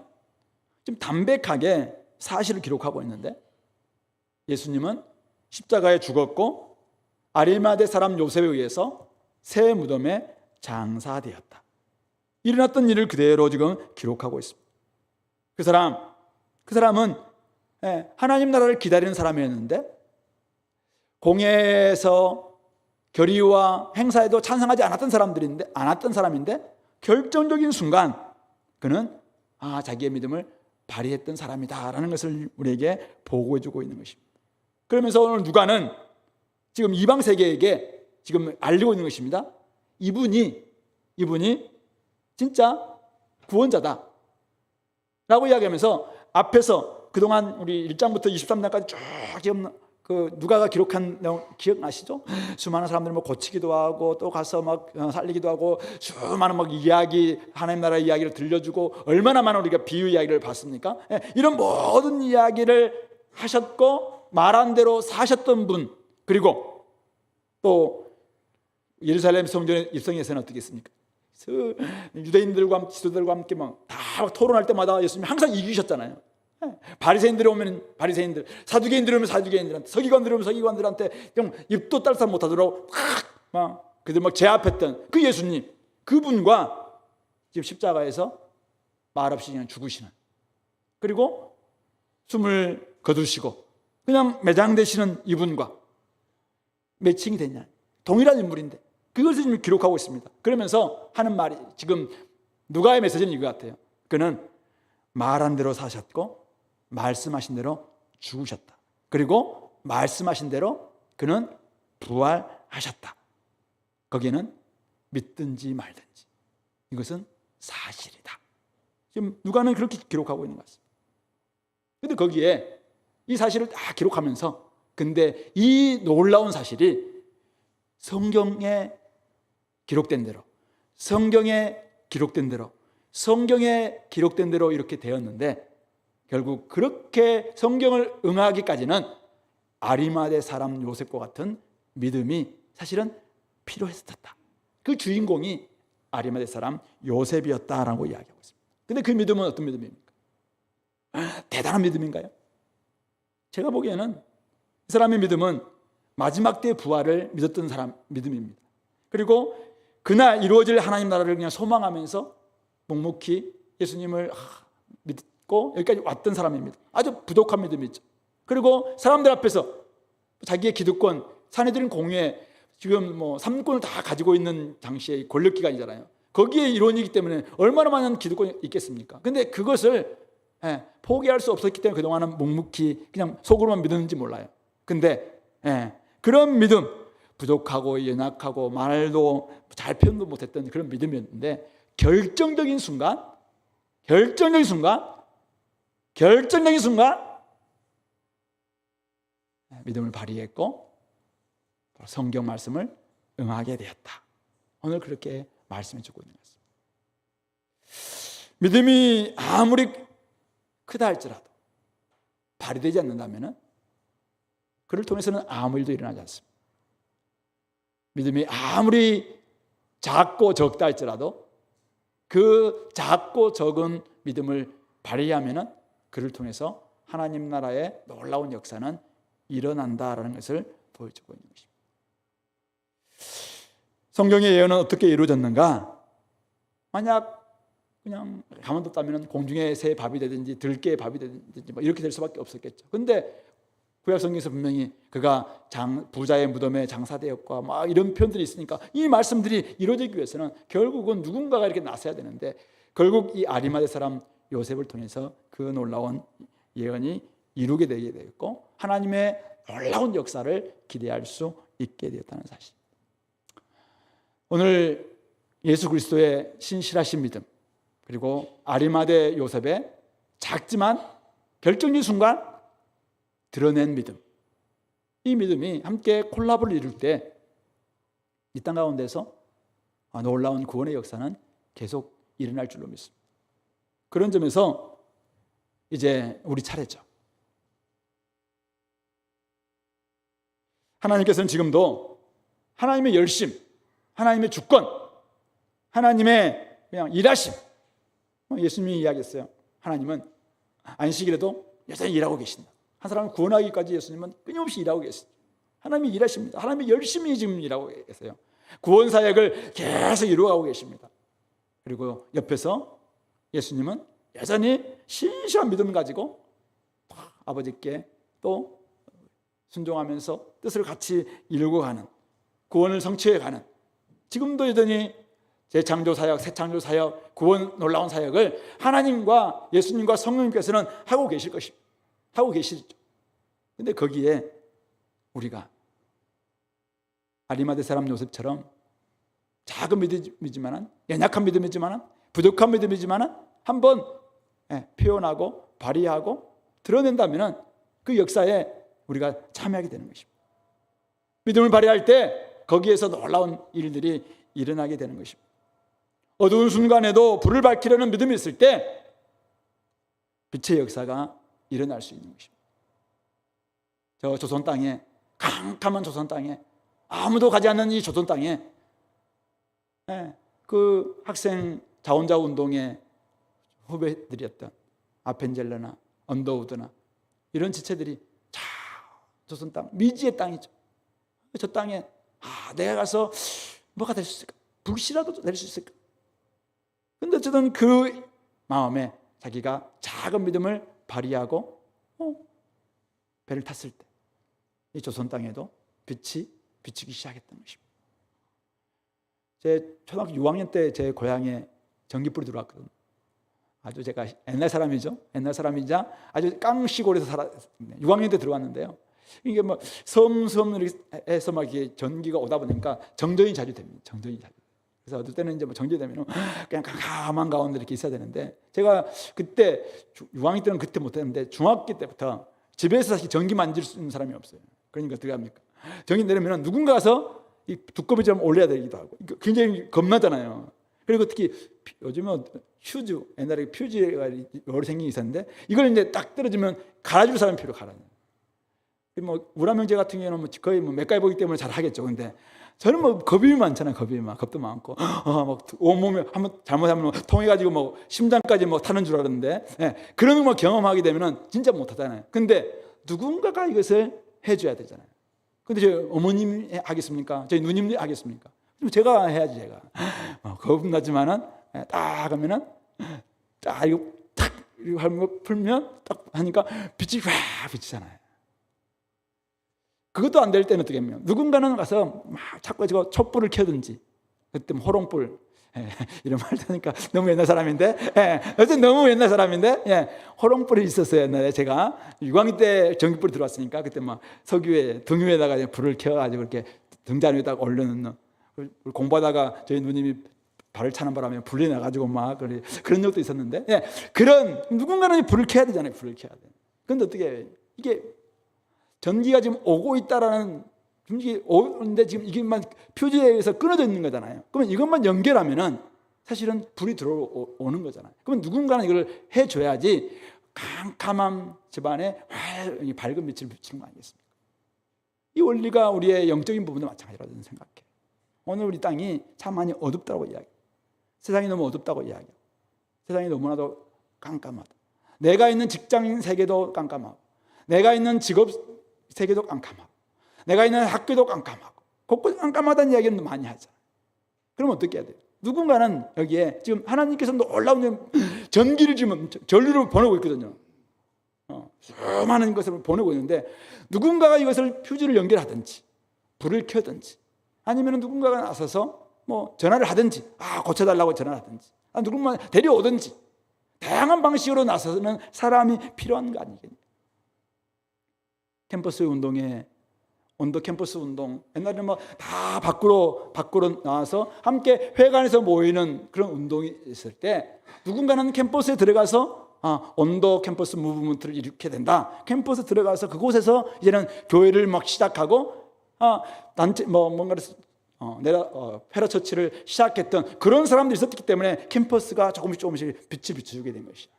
지금 담백하게 사실을 기록하고 있는데 예수님은 십자가에 죽었고 아리마대 사람 요셉에 의해서 새 무덤에 장사되었다. 일어났던 일을 그대로 지금 기록하고 있습니다. 그 사람은 하나님 나라를 기다리는 사람이었는데 공예에서 결의와 행사에도 찬성하지 않았던 사람인데 결정적인 순간 그는 자기의 믿음을 발휘했던 사람이다라는 것을 우리에게 보고해주고 있는 것입니다. 그러면서 오늘 누가는 지금 이방 세계에게 지금 알리고 있는 것입니다. 이분이 진짜 구원자다 라고 이야기하면서 앞에서 그동안 우리 1장부터 23장까지 쭉 지금 그 누가가 기록한 내용 기억나시죠? 수많은 사람들이 고치기도 하고 또 가서 막 살리기도 하고 수많은 막 이야기 하나님 나라의 이야기를 들려주고 얼마나 많은 우리가 비유 이야기를 봤습니까? 이런 모든 이야기를 하셨고 말한 대로 사셨던 분, 그리고 또 예루살렘 성전의 입성에서는 어떻게 했습니까? 유대인들과 지도들과 함께 다 토론할 때마다 예수님이 항상 이기셨잖아요. 바리새인들이 오면 바리새인들, 사두개인들이 오면 사두개인들한테, 서기관들이 오면 서기관들한테 좀 입도 딸싹 못하도록 그들 막 제압했던 그 예수님, 그분과 지금 십자가에서 말없이 그냥 죽으시는, 그리고 숨을 거두시고 그냥 매장되시는 이분과 매칭이 되냐, 동일한 인물인데 그것을 지금 기록하고 있습니다. 그러면서 하는 말이 지금 누가의 메시지는 이거 같아요. 그는 말한 대로 사셨고 말씀하신 대로 죽으셨다. 그리고 말씀하신 대로 그는 부활하셨다. 거기에는 믿든지 말든지 이것은 사실이다. 지금 누가는 그렇게 기록하고 있는 것 같습니다. 그런데 거기에 이 사실을 다 기록하면서 근데 이 놀라운 사실이 성경에 기록된 대로 성경에 기록된 대로 이렇게 되었는데 결국 그렇게 성경을 응하기까지는 아리마대 사람 요셉과 같은 믿음이 사실은 필요했었다. 그 주인공이 아리마대 사람 요셉이었다라고 이야기하고 있습니다. 근데 그 믿음은 어떤 믿음입니까? 대단한 믿음인가요? 제가 보기에는 이 사람의 믿음은 마지막 때의 부활을 믿었던 사람 믿음입니다. 그리고 그날 이루어질 하나님 나라를 그냥 소망하면서 묵묵히 예수님을 믿고 여기까지 왔던 사람입니다. 아주 부족한 믿음이죠. 그리고 사람들 앞에서 자기의 기득권, 사내들은 공유에 지금 삼권을 다 가지고 있는 당시의 권력기관이잖아요. 거기에 일원이기 때문에 얼마나 많은 기득권이 있겠습니까? 근데 그것을 포기할 수 없었기 때문에 그동안은 묵묵히 그냥 속으로만 믿었는지 몰라요. 근데 그런 믿음, 부족하고 연약하고 말도 잘 표현도 못했던 그런 믿음이었는데 결정적인 순간 믿음을 발휘했고 성경 말씀을 응하게 되었다. 오늘 그렇게 말씀해 주고 있는 것입니다. 믿음이 아무리 크다 할지라도 발휘되지 않는다면 그를 통해서는 아무 일도 일어나지 않습니다. 믿음이 아무리 작고 적다 할지라도 그 작고 적은 믿음을 발휘하면 그를 통해서 하나님 나라의 놀라운 역사는 일어난다라는 것을 보여주고 있는 것입니다. 성경의 예언은 어떻게 이루어졌는가? 만약 그냥 가만 뒀다면 공중의 새 밥이 되든지 들깨의 밥이 되든지 이렇게 될 수밖에 없었겠죠. 그런데 구약 성경에서 분명히 그가 부자의 무덤에 장사되었고 막 이런 표현들이 있으니까 이 말씀들이 이루어지기 위해서는 결국은 누군가가 이렇게 나서야 되는데 결국 이 아리마대 사람 요셉을 통해서 그 놀라운 예언이 이루게 되게 되었고 하나님의 놀라운 역사를 기대할 수 있게 되었다는 사실. 오늘 예수 그리스도의 신실하신 믿음, 그리고 아리마대 요셉의 작지만 결정적인 순간 드러낸 믿음, 이 믿음이 함께 콜라보를 이룰 때 이 땅 가운데서 놀라운 구원의 역사는 계속 일어날 줄로 믿습니다. 그런 점에서 이제 우리 차례죠. 하나님께서는 지금도 하나님의 열심, 하나님의 주권, 하나님의 그냥 일하심, 예수님이 이야기했어요. 하나님은 안식일에도 여전히 일하고 계신다. 한 사람을 구원하기까지 예수님은 끊임없이 일하고 계십니다. 하나님이 일하십니다. 하나님이 열심히 지금 일하고 계세요. 구원 사역을 계속 이루어가고 계십니다. 그리고 옆에서 예수님은 여전히 신실한 믿음을 가지고 아버지께 또 순종하면서 뜻을 같이 이루고 가는, 구원을 성취해 가는, 지금도 여전히 재창조 사역, 새창조 사역, 구원 놀라운 사역을 하나님과 예수님과 성령님께서는 하고 계실 것입니다. 하고 계시죠. 근데 거기에 우리가 아리마대 사람 요셉처럼 작은 믿음이지만, 연약한 믿음이지만, 부족한 믿음이지만 한번 표현하고 발휘하고 드러낸다면 그 역사에 우리가 참여하게 되는 것입니다. 믿음을 발휘할 때 거기에서 놀라운 일들이 일어나게 되는 것입니다. 어두운 순간에도 불을 밝히려는 믿음이 있을 때 빛의 역사가 일어날 수 있는 것입니다. 저 조선 땅에, 캄캄한 조선 땅에, 아무도 가지 않는 이 조선 땅에 그 학생 자원자 운동의 후배들이었던 아펜젤러나 언더우드나 이런 지체들이 자 조선 땅, 미지의 땅이죠. 저 땅에 내가 가서 뭐가 될 수 있을까? 불씨라도 낼 수 있을까? 근데 어쨌든 그 마음에 자기가 작은 믿음을 발휘하고 배를 탔을 때 이 조선 땅에도 빛이 비추기 시작했던 것입니다. 제 초등학교 6학년 때 제 고향에 전기불이 들어왔거든요. 아주 제가 옛날 사람이죠. 옛날 사람이자 아주 깡시골에서 살았습니다. 6학년 때 들어왔는데요. 이게 뭐 섬섬 해서 막 이게 전기가 오다 보니까 정전이 자주 됩니다. 정전이 자주. 그래서 어떨 때는 이제 뭐 정전되면 그냥 캄캄한 가운데 이렇게 있어야 되는데, 제가 그때 6학년 때는 그때 못했는데 중학교 때부터 집에서 사실 전기 만질 수 있는 사람이 없어요. 그러니까 어떻게 합니까? 전기 내리면 누군가 가서 이 두꺼비 좀 올려야 되기도 하고 굉장히 겁나잖아요. 그리고 특히 요즘은 휴즈, 옛날에 퓨즈가 여러 생긴 게 있었는데 이걸 이제 딱 떨어지면 갈아줄 사람이 필요, 갈아요. 뭐 우라명제 같은 경우는 뭐 거의 뭐 맥가이버기 때문에 잘 하겠죠. 근데 저는 뭐 겁이 많잖아요. 겁이 막 겁도 많고 막 온몸에 한번 잘못하면 통해가지고 뭐 심장까지 뭐 타는 줄 알았는데 그런 거 경험하게 되면은 진짜 못하잖아요. 근데 누군가가 이것을 해줘야 되잖아요. 근데 저희 어머님이 하겠습니까? 저희 누님이 하겠습니까? 제가 해야지. 제가 겁나지만은 딱 하면은 딱 이거 탁 이거 하는 거 풀면 딱 하니까 빛이 확 비치잖아요. 그것도 안 될 때는 어떻게 하면 누군가는 가서 막 자꾸 저거 촛불을 켜든지, 그때 호롱불 이런 말 하니까 너무 옛날 사람인데, 어쨌든 너무 옛날 사람인데, 호롱불이 있었어요. 옛날에 제가 6학년 때 전기불이 들어왔으니까 그때 막 석유에 등유에다가 불을 켜가지고 이렇게 등잔 위에다가 올려놓는, 공부하다가 저희 누님이 발을 차는 바람에 불이 나가지고 막 그런 적도 있었는데, 그런 누군가는 불을 켜야 되잖아요. 불을 켜야 돼. 그런데 어떻게 해요? 이게 전기가 지금 오고 있다라는, 전기 오는데 지금 이게만 표지에 의해서 끊어져 있는 거잖아요. 그러면 이것만 연결하면은 사실은 불이 들어오는 거잖아요. 그러면 누군가는 이걸 해줘야지 캄캄한 집안에 밝은 빛을 비치는 거 아니겠습니까? 이 원리가 우리의 영적인 부분도 마찬가지라고 저는 생각해요. 오늘 우리 땅이 참 많이 어둡다고 이야기해요. 세상이 너무 어둡다고 이야기해요. 세상이 너무나도 깜깜하다. 내가 있는 직장인 세계도 깜깜하고, 내가 있는 직업 세계도 깜깜하고, 내가 있는 학교도 깜깜하고, 곳곳 깜깜하다는 이야기는 많이 하잖아요. 그럼 어떻게 해야 돼요? 누군가는 여기에 지금 하나님께서 놀라운 전기를 지금 전류를 보내고 있거든요. 수많은 것을 보내고 있는데 누군가가 이것을 퓨즈를 연결하든지 불을 켜든지, 아니면 누군가가 나서서 뭐 전화를 하든지, 고쳐달라고 전화를 하든지, 누군가 데려오든지, 다양한 방식으로 나서는 사람이 필요한 거 아니겠냐. 캠퍼스 운동에 온더 캠퍼스 운동, 옛날에는 뭐 다 밖으로 나와서 함께 회관에서 모이는 그런 운동이 있을 때 누군가는 캠퍼스에 들어가서 온더 캠퍼스 무브먼트를 일으켜야 된다. 캠퍼스 들어가서 그곳에서 이제는 교회를 막 시작하고 단체 뭔가를 페라처치를 시작했던 그런 사람들이 있었기 때문에 캠퍼스가 조금씩 빛을 비춰주게 된 것이야.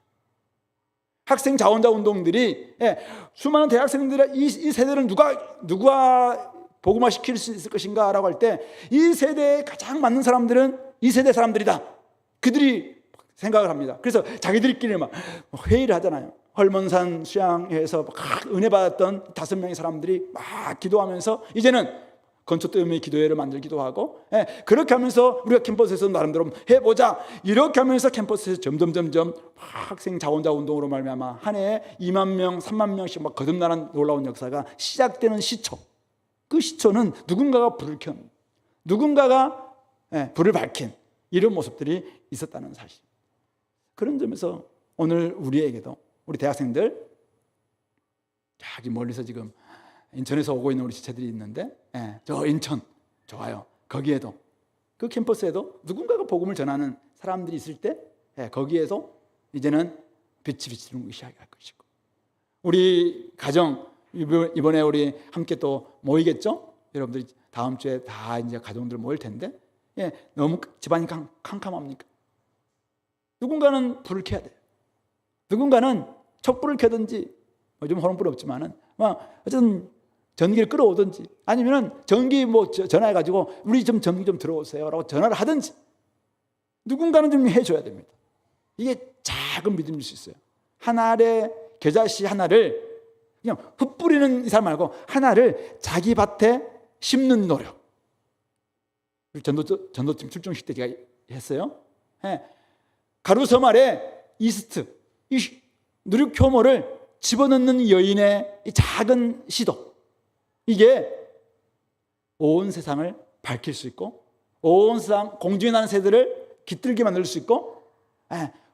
학생 자원자 운동들이 수많은 대학생들의 이 세대를 누가 복음화 시킬 수 있을 것인가 라고 할 때 이 세대에 가장 맞는 사람들은 이 세대 사람들이다. 그들이 생각을 합니다. 그래서 자기들끼리 막 회의를 하잖아요. 헐몬산 수양회에서 은혜 받았던 5명의 사람들이 막 기도하면서 이제는 건초대음의 기도회를 만들기도 하고 그렇게 하면서 우리가 캠퍼스에서 나름대로 해보자 이렇게 하면서 캠퍼스에서 점점 학생 자원자 운동으로 말미암아 한 해에 2만 명, 3만 명씩 막 거듭나는 놀라운 역사가 시작되는 시초. 그 시초는 누군가가 불을 켠, 누군가가 불을 밝힌 이런 모습들이 있었다는 사실. 그런 점에서 오늘 우리에게도 우리 대학생들 저기 멀리서 지금 인천에서 오고 있는 우리 지체들이 있는데 저 인천 좋아요. 거기에도 그 캠퍼스에도 누군가가 복음을 전하는 사람들이 있을 때 거기에서 이제는 빛이 비치는 시작할 것이고 우리 가정 이번에 우리 함께 또 모이겠죠? 여러분들이 다음 주에 다 이제 가정들 모일 텐데 너무 집안이 캄캄합니까? 누군가는 불을 켜야 돼요. 누군가는 촛불을 켜든지 요즘 호롱불 없지만은 어쨌든 전기를 끌어오든지 아니면은 전기 전화해가지고 우리 좀 전기 좀 들어오세요라고 전화를 하든지 누군가는 좀 해줘야 됩니다. 이게 작은 믿음일 수 있어요. 하나의 겨자씨 하나를 그냥 흩뿌리는 이 사람 말고 하나를 자기 밭에 심는 노력. 전도팀 출정식 때 제가 했어요. 가루섬 아래 이스트, 이 누룩효모를 집어넣는 여인의 이 작은 시도, 이게 온 세상을 밝힐 수 있고 온 세상 공중에 나는 새들을 깃들게 만들 수 있고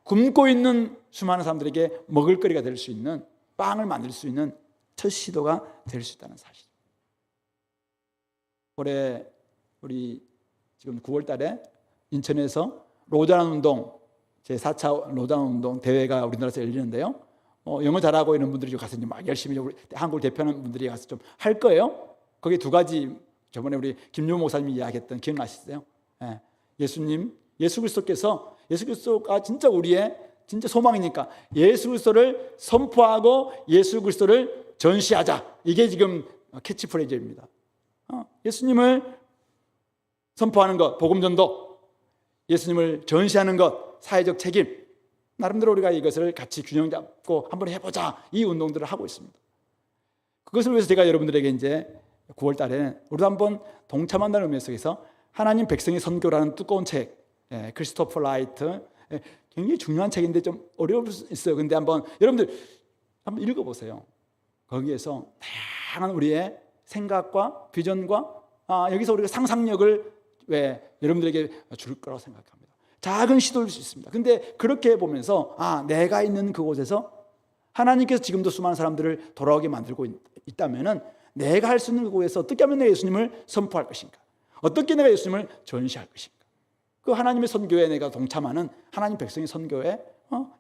굶고 있는 수많은 사람들에게 먹을거리가 될 수 있는 빵을 만들 수 있는 첫 시도가 될 수 있다는 사실. 올해 우리 지금 9월 달에 인천에서 로잔 운동 제4차 로잔 운동 대회가 우리나라에서 열리는데요. 영어 잘하고 있는 분들이 가서 이제 막 열심히 우리 한국을 대표하는 분들이 가서 좀 할 거예요. 거기 두 가지 저번에 우리 김유 목사님이 이야기했던 기억나시죠? 예수 그리스도가 진짜 우리의 진짜 소망이니까 예수 그리스도를 선포하고 예수 그리스도를 전시하자. 이게 지금 캐치프레이즈입니다. 예수님을 선포하는 것, 복음 전도, 예수님을 전시하는 것, 사회적 책임. 나름대로 우리가 이것을 같이 균형 잡고 한번 해보자 이 운동들을 하고 있습니다. 그것을 위해서 제가 여러분들에게 이제 9월 달에 우리도 한번 동참한다는 의미 속에서 하나님 백성의 선교라는 두꺼운 책, 크리스토퍼 라이트, 굉장히 중요한 책인데 좀 어려울 수 있어요. 근데 여러분들 한번 읽어보세요. 거기에서 다양한 우리의 생각과 비전과 여기서 우리가 상상력을 여러분들에게 줄 거라고 생각합니다. 작은 시도일 수 있습니다. 근데 그렇게 보면서 내가 있는 그곳에서 하나님께서 지금도 수많은 사람들을 돌아오게 만들고 있다면은 내가 할 수 있는 그곳에서 어떻게 하면 내가 예수님을 선포할 것인가? 어떻게 내가 예수님을 전시할 것인가? 그 하나님의 선교에 내가 동참하는 하나님 백성의 선교의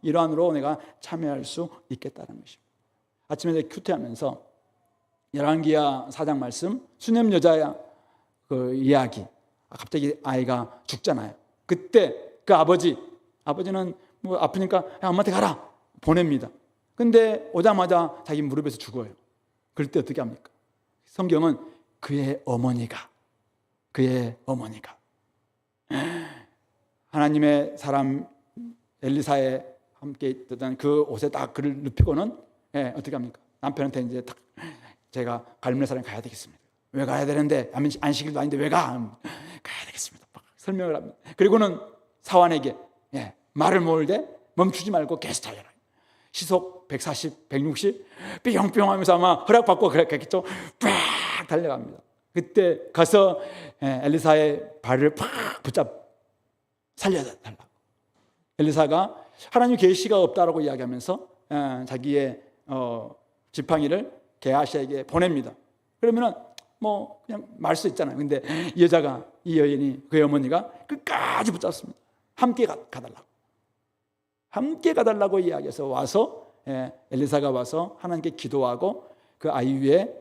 일환으로 내가 참여할 수 있겠다는 것입니다. 아침에 내가 큐티하면서 열왕기하 4장 말씀 수냄 여자의 그 이야기, 갑자기 아이가 죽잖아요. 그때 그 아버지는 뭐 아프니까 엄마한테 가라 보냅니다. 근데 오자마자 자기 무릎에서 죽어요. 그럴 때 어떻게 합니까? 성경은 그의 어머니가 하나님의 사람 엘리사에 함께 있던 그 옷에 딱 그를 눕히고는 어떻게 합니까? 남편한테 이제 딱 제가 갈멜산에 가야 되겠습니다. 왜 가야 되는데? 안식일도 아닌데 왜 가? 가야 되겠습니다. 막 설명을 합니다. 그리고는 사환에게 말을 모을 때 멈추지 말고 계속 달려라. 시속 140, 160 삐용삐용 하면서 아마 허락받고 그랬겠죠. 팍 달려갑니다. 그때 가서 엘리사의 발을 팍 붙잡 살려달라고. 엘리사가 하나님 계시가 없다라고 이야기하면서 자기의 지팡이를 게하시에게 보냅니다. 그러면은 뭐 그냥 말 수 있잖아요. 근데 이 여자가, 이 여인이, 그의 어머니가 끝까지 붙잡습니다. 함께 가달라고. 함께 가달라고 이야기해서 와서 엘리사가 와서 하나님께 기도하고 그 아이 위에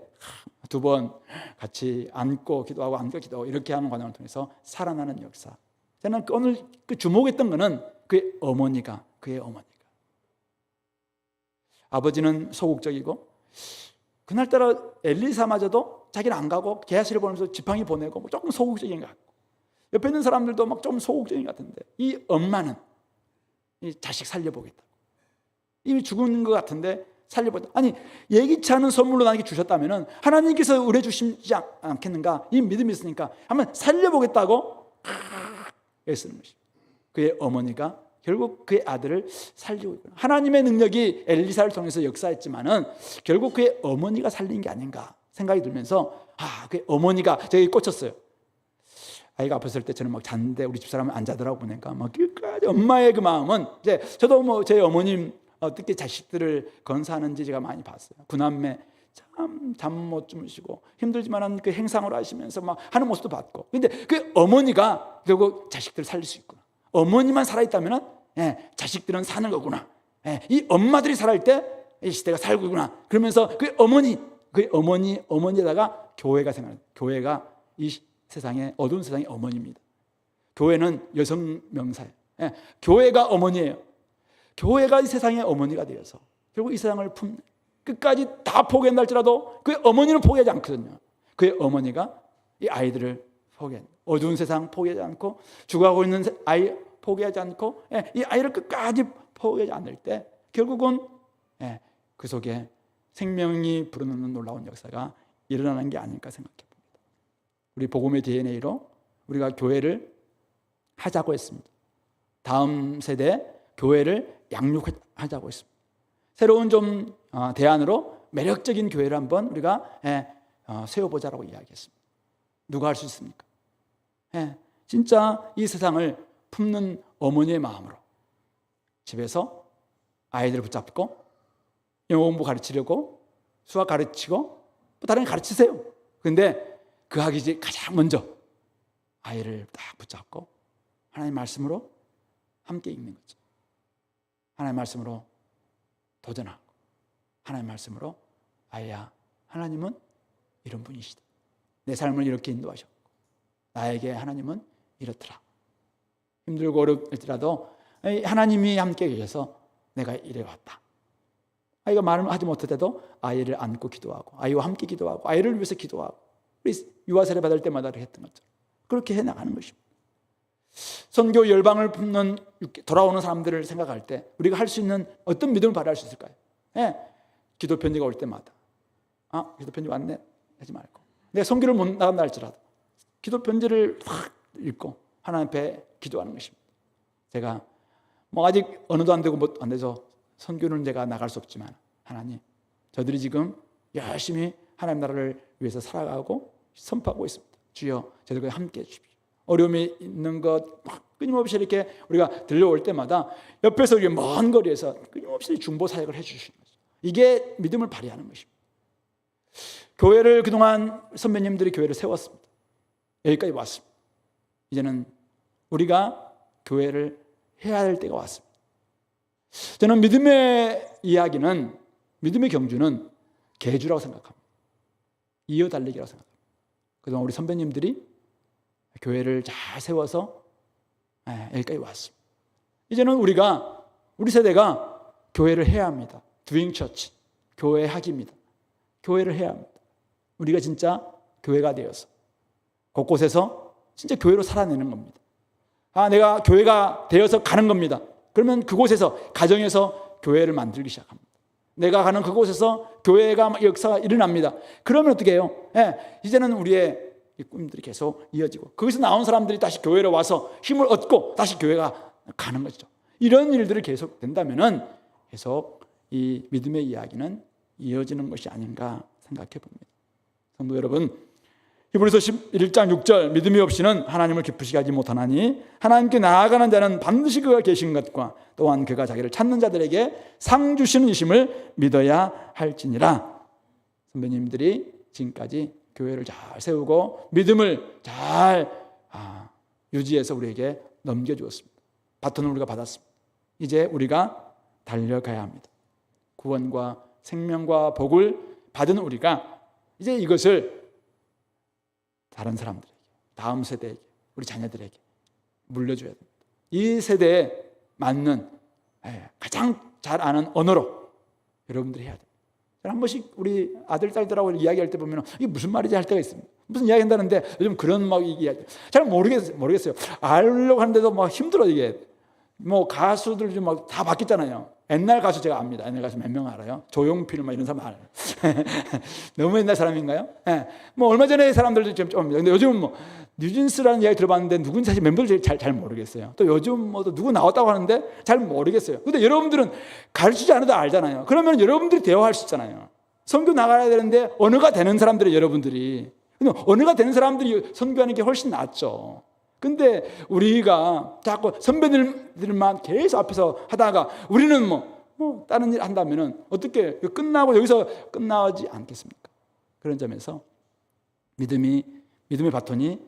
2번 같이 안고 기도하고 안고 기도하고 이렇게 하는 과정을 통해서 살아나는 역사. 저는 오늘 그 주목했던 거는 그의 어머니가, 아버지는 소극적이고 그날따라 엘리사마저도 자기는 안 가고 게하시를 보내면서 지팡이 보내고 뭐 조금 소극적인 것 같고 옆에 있는 사람들도 막 좀 소극적인 것 같은데 이 엄마는 이 자식 살려보겠다. 이미 죽은 것 같은데 살려보겠다. 아니 예기치 않은 선물로 나에게 주셨다면 하나님께서 의뢰 주시지 않겠는가? 이 믿음이 있으니까 한번 살려보겠다고 애쓰는 것입니다. 그의 어머니가 결국 그의 아들을 살리고 있구나. 하나님의 능력이 엘리사를 통해서 역사했지만은 결국 그의 어머니가 살린 게 아닌가 생각이 들면서 그의 어머니가 저기 꽂혔어요. 아이가 아팠을 때 저는 막 잤는데 우리 집사람은 안 자더라고 보니까 막 끝까지 엄마의 그 마음은 이제 저도 뭐 제 어머님 어떻게 자식들을 건사하는지 제가 많이 봤어요. 구남매 참 잠 못 주무시고 힘들지만은 그 행상으로 하시면서 막 하는 모습도 봤고. 근데 그 어머니가 결국 자식들을 살릴 수 있구나. 어머니만 살아있다면 자식들은 사는 거구나. 이 엄마들이 살아있을 때 이 시대가 살고 있구나. 그러면서 그 어머니에다가 교회가 생각해요. 교회가 이 세상에 어두운 세상의 어머니입니다. 교회는 여성 명사예요. 교회가 어머니예요. 교회가 이 세상의 어머니가 되어서 결국 이 세상을 끝까지 다 포기한다 할지라도 그 어머니는 포기하지 않거든요. 그의 어머니가 이 아이들을 포기한 어두운 세상 포기하지 않고 죽어가고 있는 아이 포기하지 않고 이 아이를 끝까지 포기하지 않을 때 결국은 그 속에 생명이 불어넣는 놀라운 역사가 일어나는 게 아닐까 생각해 봅니다. 우리 복음의 DNA로 우리가 교회를 하자고 했습니다. 다음 세대 교회를 양육하자고 했습니다. 새로운 좀 대안으로 매력적인 교회를 한번 우리가 세워보자라고 이야기했습니다. 누가 할 수 있습니까? 진짜 이 세상을 품는 어머니의 마음으로 집에서 아이들을 붙잡고 영어 공부 가르치려고 수학 가르치고 또 다른 거 가르치세요. 그런데 그 하기 전에 가장 먼저 아이를 딱 붙잡고 하나님 말씀으로 함께 읽는 거죠. 하나님 말씀으로 도전하고 하나님 말씀으로 아이야 하나님은 이런 분이시다. 내 삶을 이렇게 인도하셨고 나에게 하나님은 이렇더라. 힘들고 어렵더라도 하나님이 함께 계셔서 내가 이래왔다. 아이가 말을 하지 못해도 아이를 안고 기도하고 아이와 함께 기도하고 아이를 위해서 기도하고 우리 유아 세례 받을 때마다 했던 것처럼 그렇게 해나가는 것입니다. 선교 열방을 품는 돌아오는 사람들을 생각할 때 우리가 할 수 있는 어떤 믿음을 발휘할 수 있을까요? 기도 편지가 올 때마다 기도 편지 왔네 하지 말고 내가 선교를 못 나간다 할지라도 기도 편지를 확 읽고 하나님 앞에 기도하는 것입니다. 제가 뭐 아직 언어도 안 되고 못 안 돼서 선교는 제가 나갈 수 없지만 하나님 저들이 지금 열심히 하나님 나라를 위해서 살아가고 선포하고 있습니다. 주여 저들과 함께 해주십시오. 어려움이 있는 것 끊임없이 이렇게 우리가 들려올 때마다 옆에서 우리 먼 거리에서 끊임없이 중보 사역을 해주시는 거죠. 이게 믿음을 발휘하는 것입니다. 교회를 그동안 선배님들이 교회를 세웠습니다. 여기까지 왔습니다. 이제는 우리가 교회를 해야 할 때가 왔습니다. 저는 믿음의 이야기는 믿음의 경주는 계주라고 생각합니다. 이어달리기라고 생각합니다. 그동안 우리 선배님들이 교회를 잘 세워서 여기까지 왔습니다. 이제는 우리 세대가 교회를 해야 합니다. doing church, 교회하기입니다. 교회를 해야 합니다. 우리가 진짜 교회가 되어서 곳곳에서 진짜 교회로 살아내는 겁니다. 내가 교회가 되어서 가는 겁니다. 그러면 그곳에서 가정에서 교회를 만들기 시작합니다. 내가 가는 그곳에서 교회가 역사가 일어납니다. 그러면 어떻게 해요? 이제는 우리의 이 꿈들이 계속 이어지고 거기서 나온 사람들이 다시 교회로 와서 힘을 얻고 다시 교회가 가는 것이죠. 이런 일들이 계속 된다면은 계속 이 믿음의 이야기는 이어지는 것이 아닌가 생각해 봅니다. 성도 여러분, 히브리서 11장 6절 믿음이 없이는 하나님을 기쁘시게 하지 못하나니 하나님께 나아가는 자는 반드시 그가 계신 것과 또한 그가 자기를 찾는 자들에게 상 주시는 이심을 믿어야 할지니라. 선배님들이 지금까지 교회를 잘 세우고 믿음을 잘 유지해서 우리에게 넘겨주었습니다. 바톤을 우리가 받았습니다. 이제 우리가 달려가야 합니다. 구원과 생명과 복을 받은 우리가 이제 이것을 다른 사람들에게, 다음 세대에게, 우리 자녀들에게 물려줘야 됩니다. 이 세대에 맞는 가장 잘 아는 언어로 여러분들이 해야 됩니다. 한 번씩 우리 아들, 딸들하고 이야기할 때 보면 이게 무슨 말이지 할 때가 있습니다. 무슨 이야기 한다는데 요즘 그런 막 이야기 잘 모르겠어요. 알려고 하는데도 막 힘들어. 이게 뭐 가수들 좀 막 다 바뀌었잖아요. 옛날 가수 제가 압니다. 옛날 가수 몇 명 알아요? 조용필 막 이런 사람 알아요. 너무 옛날 사람인가요? 뭐 얼마 전에 사람들도 좀 근데 요즘은 뭐 뉴진스라는 이야기 들어봤는데 누군지 사실 멤버들 잘 모르겠어요. 또 요즘 뭐 또 누구 나왔다고 하는데 잘 모르겠어요. 근데 여러분들은 가르치지 않아도 알잖아요. 그러면 여러분들이 대화할 수 있잖아요. 선교 나가야 되는데 언어가 되는 사람들이 여러분들이. 근데 언어가 되는 사람들이 선교하는 게 훨씬 낫죠. 근데 우리가 자꾸 선배들만 계속 앞에서 하다가 우리는 뭐 다른 일 한다면은 어떻게 끝나고 여기서 끝나지 않겠습니까? 그런 점에서 믿음의 바톤이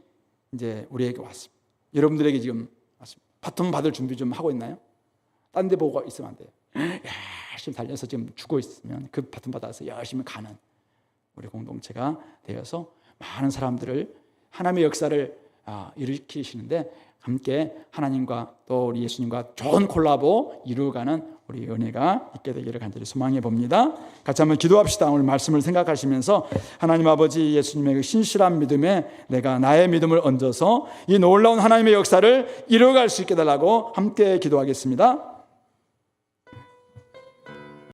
이제 우리에게 왔습니다. 여러분들에게 지금 왔습니다. 바톤 받을 준비 좀 하고 있나요? 딴 데 보고 있으면 안 돼요. 열심히 달려서 지금 죽고 있으면 그 바톤 받아서 열심히 가는 우리 공동체가 되어서 많은 사람들을 하나님의 역사를 일으키시는데 함께 하나님과 또 우리 예수님과 좋은 콜라보 이루어가는 우리 은혜가 있게 되기를 간절히 소망해 봅니다. 같이 한번 기도합시다. 오늘 말씀을 생각하시면서 하나님 아버지 예수님의 그 신실한 믿음에 내가 나의 믿음을 얹어서 이 놀라운 하나님의 역사를 이루어갈 수 있게 달라고 함께 기도하겠습니다.